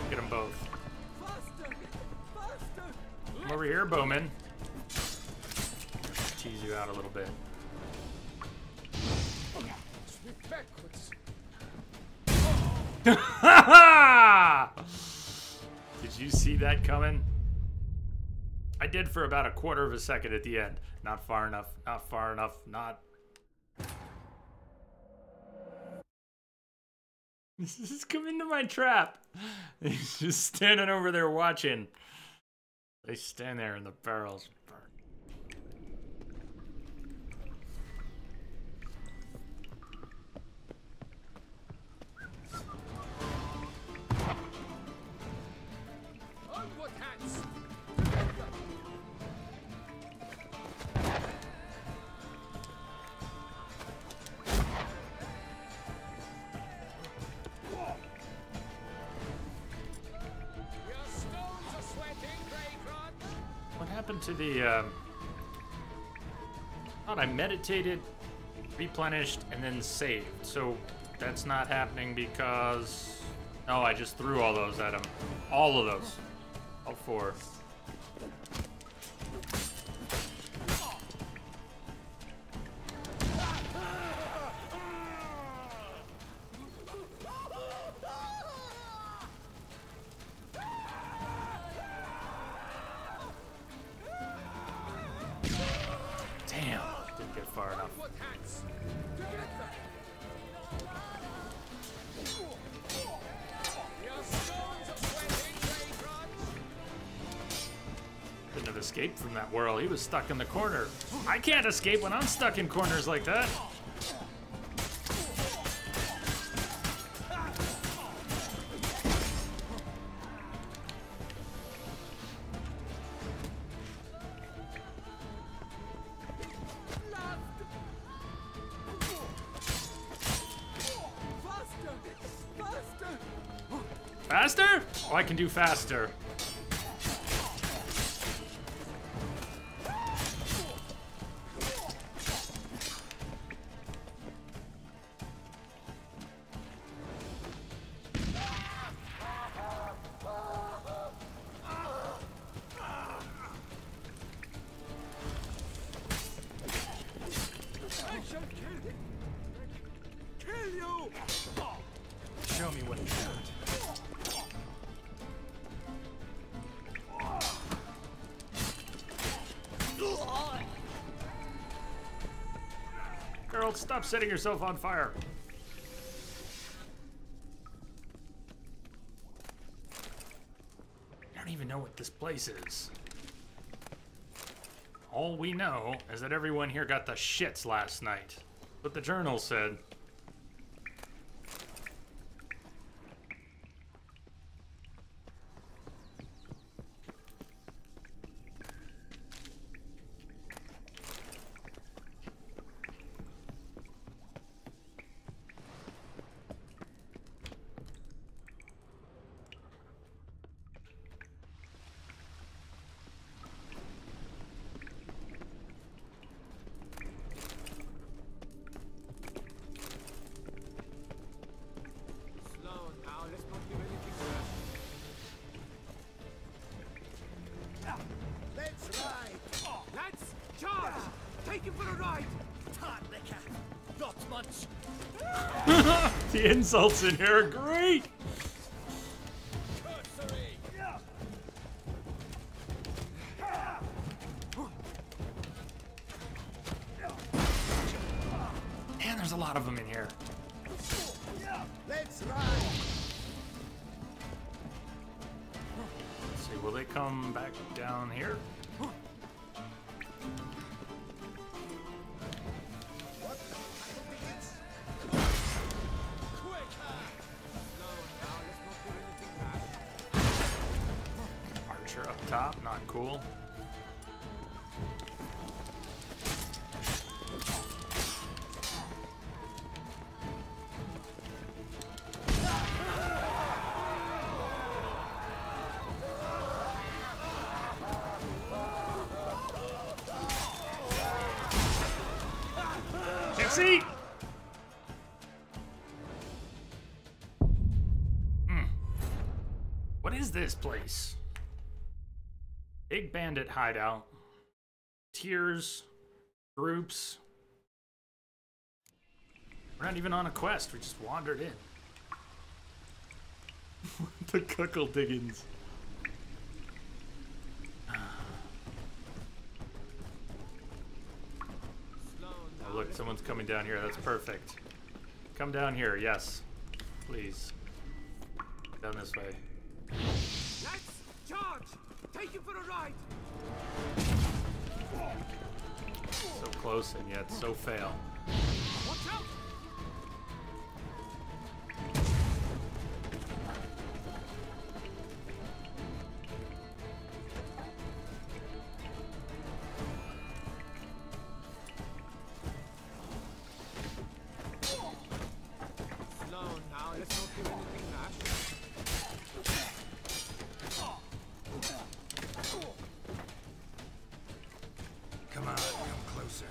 Get them both. Faster! Faster! Come over here, Bowman. Tease you out a little bit. Sweep backwards. Did you see that coming? I did for about a quarter of a second at the end. Not far enough, not far enough, not... This is coming to my trap. He's just standing over there watching. They stand there and the barrels burn. Onward, hands! What happened to the, thought I meditated, replenished, and then saved. So that's not happening because... No, I just threw all those at him. All of those. All four. Damn, didn't get far enough. Couldn't have escaped from that whirl. He was stuck in the corner. I can't escape when I'm stuck in corners like that. Faster? Oh, I can do faster. I shall kill you! Show me what you got. Girl, stop setting yourself on fire. I don't even know what this place is. All we know is that everyone here got the shits last night. What the journal said. The insults in here are great. Man, there's a lot of them in here. Let's ride. Let's see, will they come back down here? Archer up top, not cool. See? What is this place? Big bandit hideout. Tiers. Groups. We're not even on a quest. We just wandered in. The Cuckle Diggins. Oh, look, someone's coming down here. That's perfect. Come down here, yes. Please. Down this way. Let's charge! Take you for a ride! So close and yet so fail. Watch out! Come on, come closer.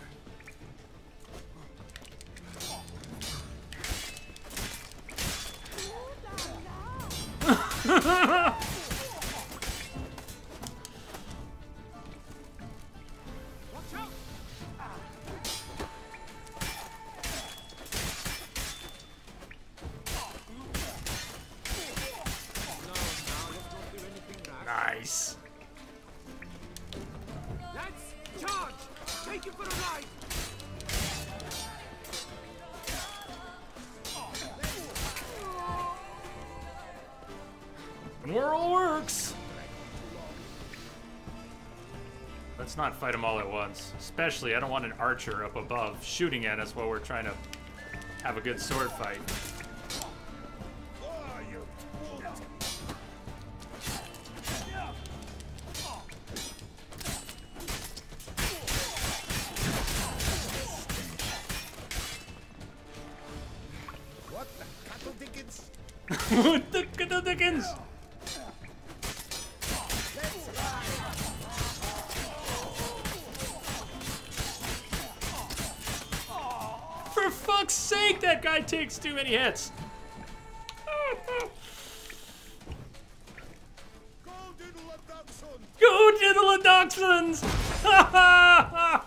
Nice. Let's charge! Take you for a ride! Whirl works. Let's not fight them all at once. Especially, I don't want an archer up above shooting at us while we're trying to have a good sword fight. What the cattle dickens? What the cattle dickens? For fuck's sake, that guy takes too many hits. Go diddle a dachshunds! Ha ha ha!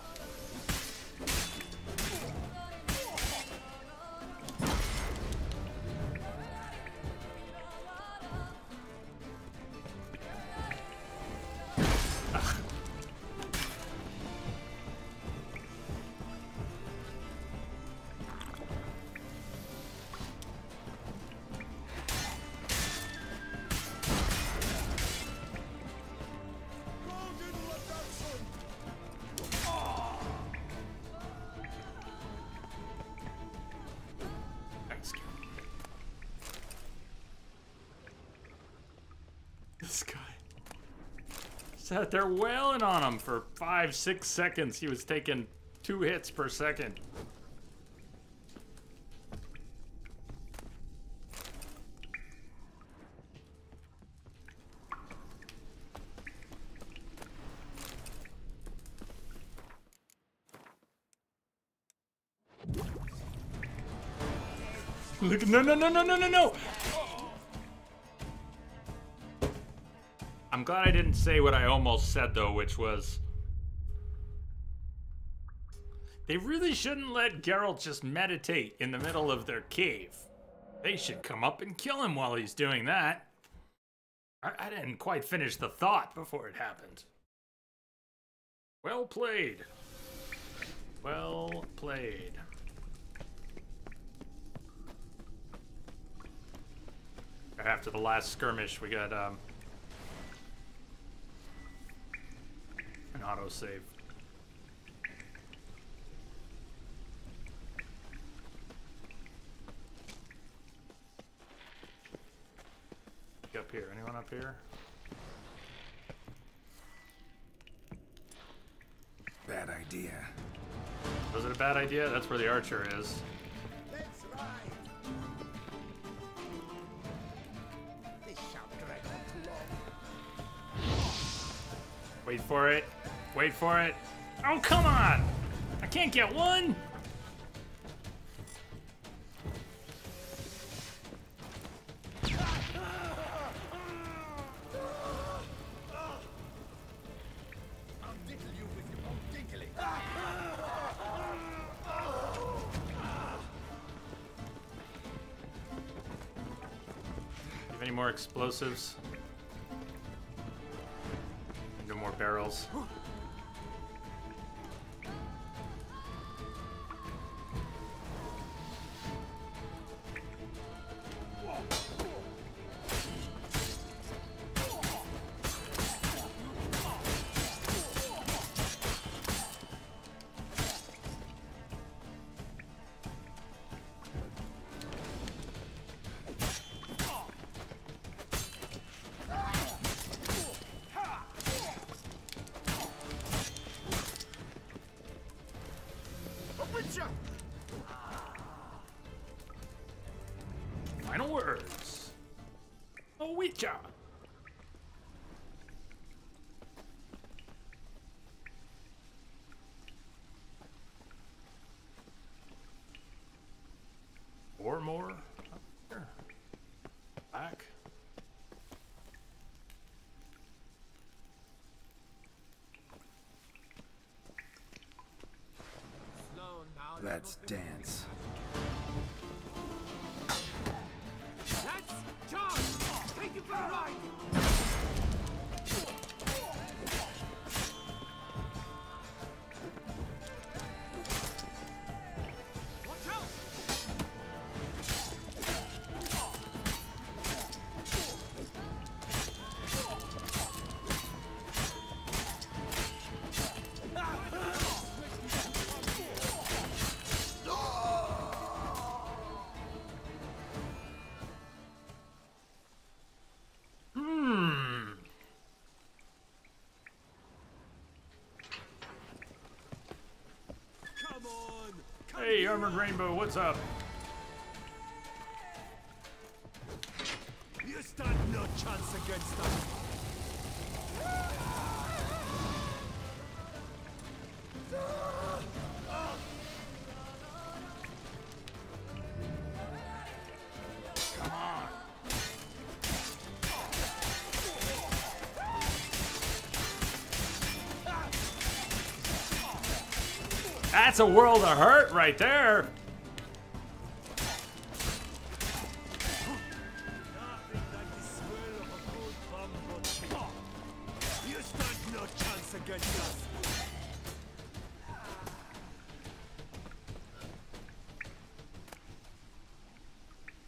This guy sat there wailing on him for 5-6 seconds. He was taking 2 hits per second. Look, no, no, no, no, no, no, no! I'm glad I didn't say what I almost said, though, which was... They really shouldn't let Geralt just meditate in the middle of their cave. They should come up and kill him while he's doing that. I didn't quite finish the thought before it happened. Well played. Well played. After the last skirmish, we got an autosave. Up here. Anyone up here? Bad idea. Was it a bad idea? That's where the archer is. Let's ride. This shan't drag on too long. Wait for it. Wait for it. Oh, come on! I can't get one! Any more explosives? No more barrels. Final words. Oh, Witcher. Or more. Up here. Back. Let's dance. That's John! Take it for a ride! Watch out! Hey, Armored Rainbow, what's up? You stand no chance against us. Come on. That's a world of hurt right there. You stand no chance against us.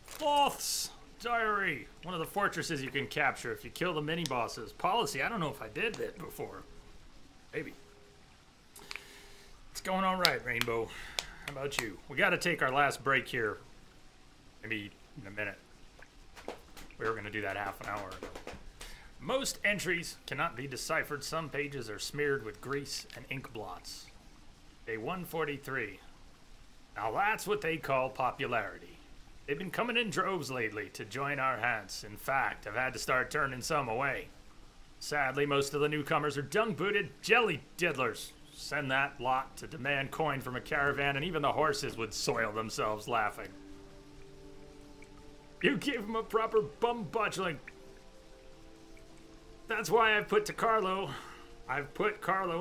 Fourth's Diary. One of the fortresses you can capture if you kill the mini-bosses. Policy, I don't know if I did that before. Maybe. It's going all right, Rainbow. How about you? We got to take our last break here. Maybe in a minute. We were going to do that half an hour ago. Most entries cannot be deciphered. Some pages are smeared with grease and ink blots. Day 143. Now that's what they call popularity. They've been coming in droves lately to join our hands. In fact, I've had to start turning some away. Sadly, most of the newcomers are dung-booted jelly diddlers. Send that lot to demand coin from a caravan, and even the horses would soil themselves laughing. You gave him a proper bum-butchling. That's why I've put Carlo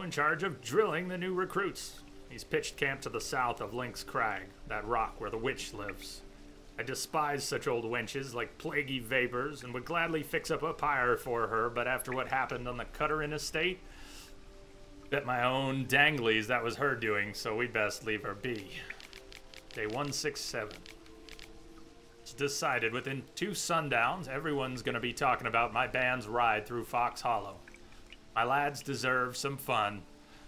in charge of drilling the new recruits. He's pitched camp to the south of Lynx Crag, that rock where the witch lives. I despise such old wenches like plaguey vapors and would gladly fix up a pyre for her, but after what happened on the Cutterin estate, bet my own danglies that was her doing, so we best leave her be. Day 167. It's decided within 2 sundowns, everyone's gonna be talking about my band's ride through Fox Hollow. My lads deserve some fun,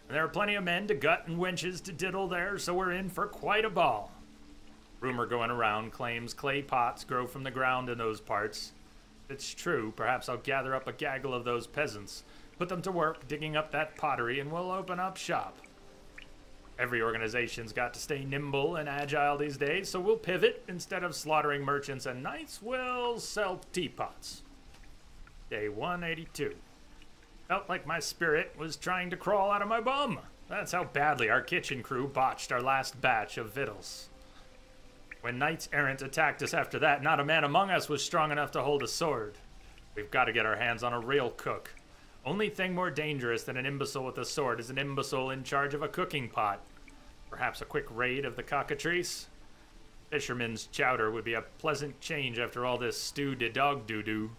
and there are plenty of men to gut and wenches to diddle there, so we're in for quite a ball. Rumor going around claims clay pots grow from the ground in those parts. If it's true, perhaps I'll gather up a gaggle of those peasants, put them to work digging up that pottery, and we'll open up shop. Every organization's got to stay nimble and agile these days, so we'll pivot. Instead of slaughtering merchants and knights, we'll sell teapots. Day 182. Felt like my spirit was trying to crawl out of my bum. That's how badly our kitchen crew botched our last batch of victuals. When knights errant attacked us after that, not a man among us was strong enough to hold a sword. We've got to get our hands on a real cook. Only thing more dangerous than an imbecile with a sword is an imbecile in charge of a cooking pot. Perhaps a quick raid of the cockatrice? Fisherman's chowder would be a pleasant change after all this stewed dog doo-doo.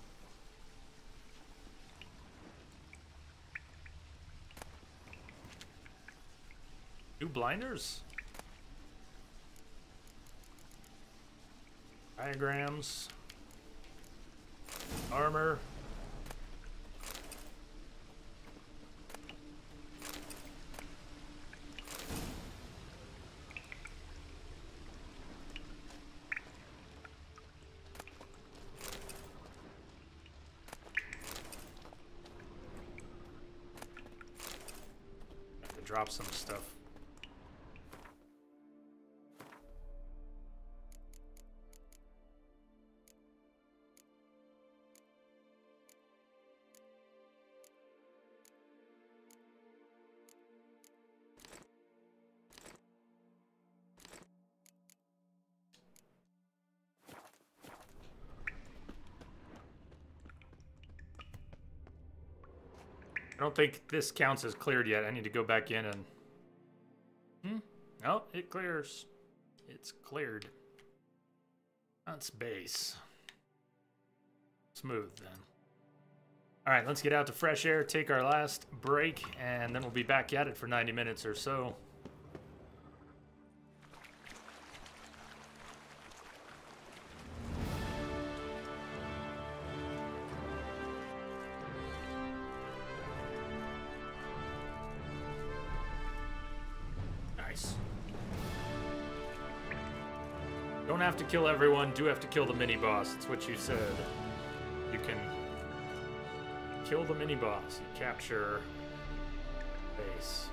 New blinders? Diagrams. Armor. Have to drop some stuff. I don't think this counts as cleared yet. I need to go back in and... No, it clears. It's cleared. That's base. Smooth, then. Alright, let's get out to fresh air, take our last break, and then we'll be back at it for 90 minutes or so. Don't have to kill everyone, do have to kill the mini-boss. That's what you said. You can kill the mini-boss. You capture base.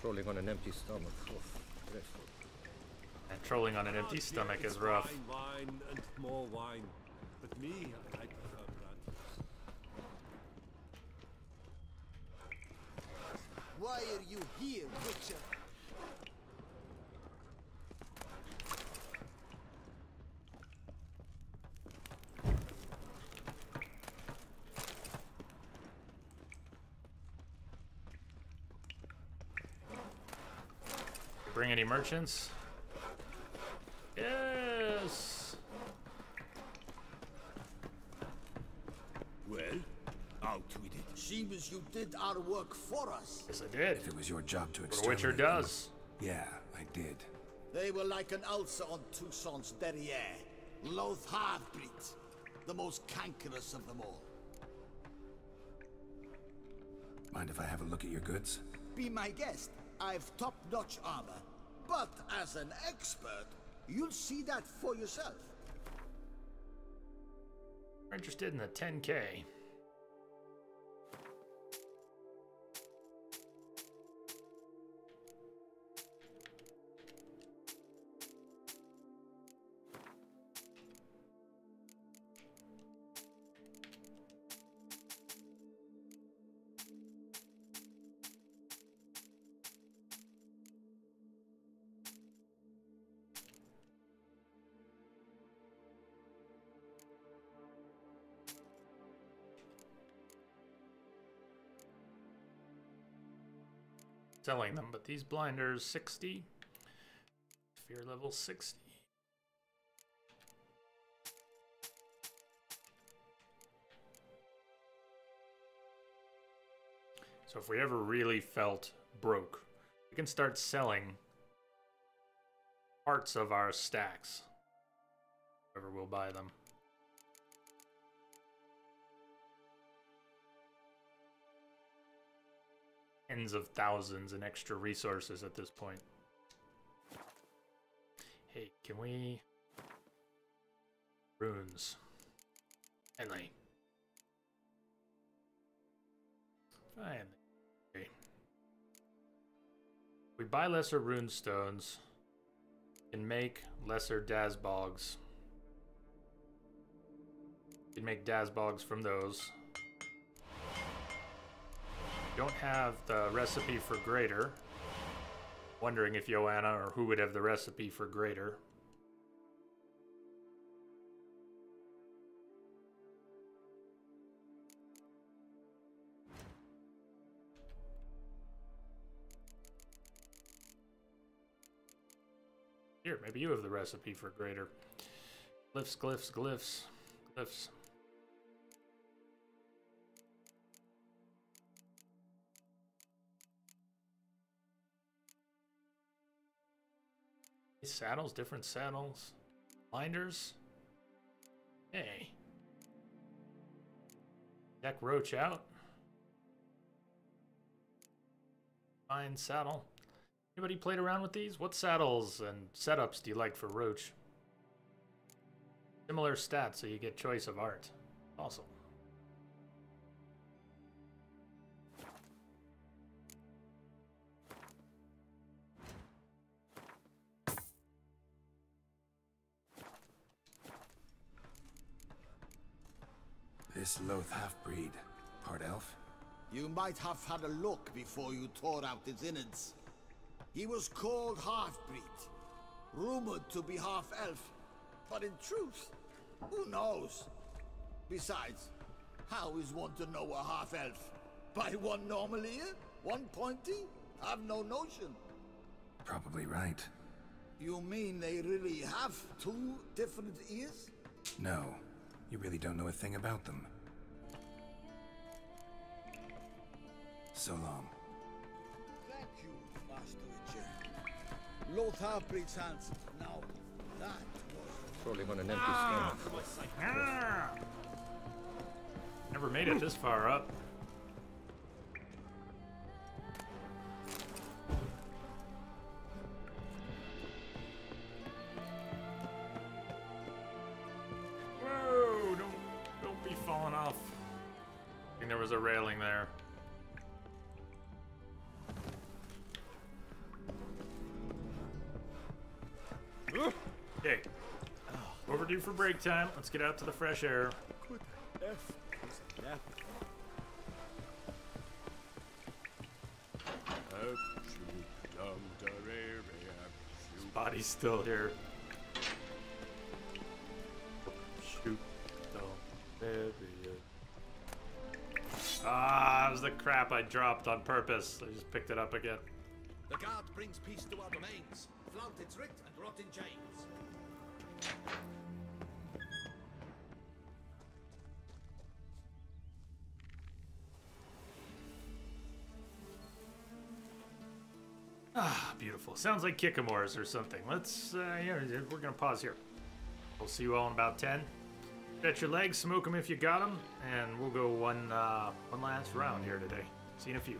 Trolling on an empty stomach. Oof, dreadful. And trolling on an empty stomach is rough. Wine and more wine. But me, I prefer blood. Why are you here, Witcher? Bring any merchants? Yes. Well, out with it. Seems you did our work for us. Yes, I did. If it was your job to What a exterminate Witcher them- does. Yeah, I did. They were like an ulcer on Toussaint's derriere. Loath half-breeds. The most cankerous of them all. Mind if I have a look at your goods? Be my guest. I've top-notch armor. But as an expert, you'll see that for yourself. We're interested in the 10K. selling them, but these blinders 60. Fear level 60. So if we ever really felt broke, we can start selling parts of our stacks. Whoever will buy them. Tens of thousands in extra resources at this point. Hey, can we... Runes. Finally. Fine. Okay. We buy lesser rune stones. Can make lesser Dazbogs. Can make Dazbogs from those. Don't have the recipe for greater. Wondering if Joanna or who would have the recipe for greater. Here, maybe you have the recipe for greater. Glyphs, glyphs, glyphs, glyphs. Saddles, different saddles. Blinders. Hey. Deck Roach out. Fine saddle. Anybody played around with these? What saddles and setups do you like for Roach? Similar stats, so you get choice of art. Awesome. This loath half-breed, part elf? You might have had a look before you tore out his innards. He was called half-breed, rumored to be half-elf, but in truth, who knows? Besides, how is one to know a half-elf? By one normal ear? One pointy? I've no notion. Probably right. You mean they really have two different ears? No, you really don't know a thing about them. So long. Thank you, Master Richard. Loth half-breed's hands. Now, that was... Rolling on an empty stomach. Ah! Never made it this far up. Whoa! Don't be falling off. I think there was a railing there. Okay. Overdue for break time. Let's get out to the fresh air. His body's still here. Shoot. Ah, it was the crap I dropped on purpose. I just picked it up again. The guard brings peace to our domains. Flout its writ and rot in chains. Ah, beautiful. Sounds like Kickamores or something. Let's, yeah, we're gonna pause here. We'll see you all in about 10. Stretch your legs, smoke them if you got them, and we'll go one last round here today. See you in a few.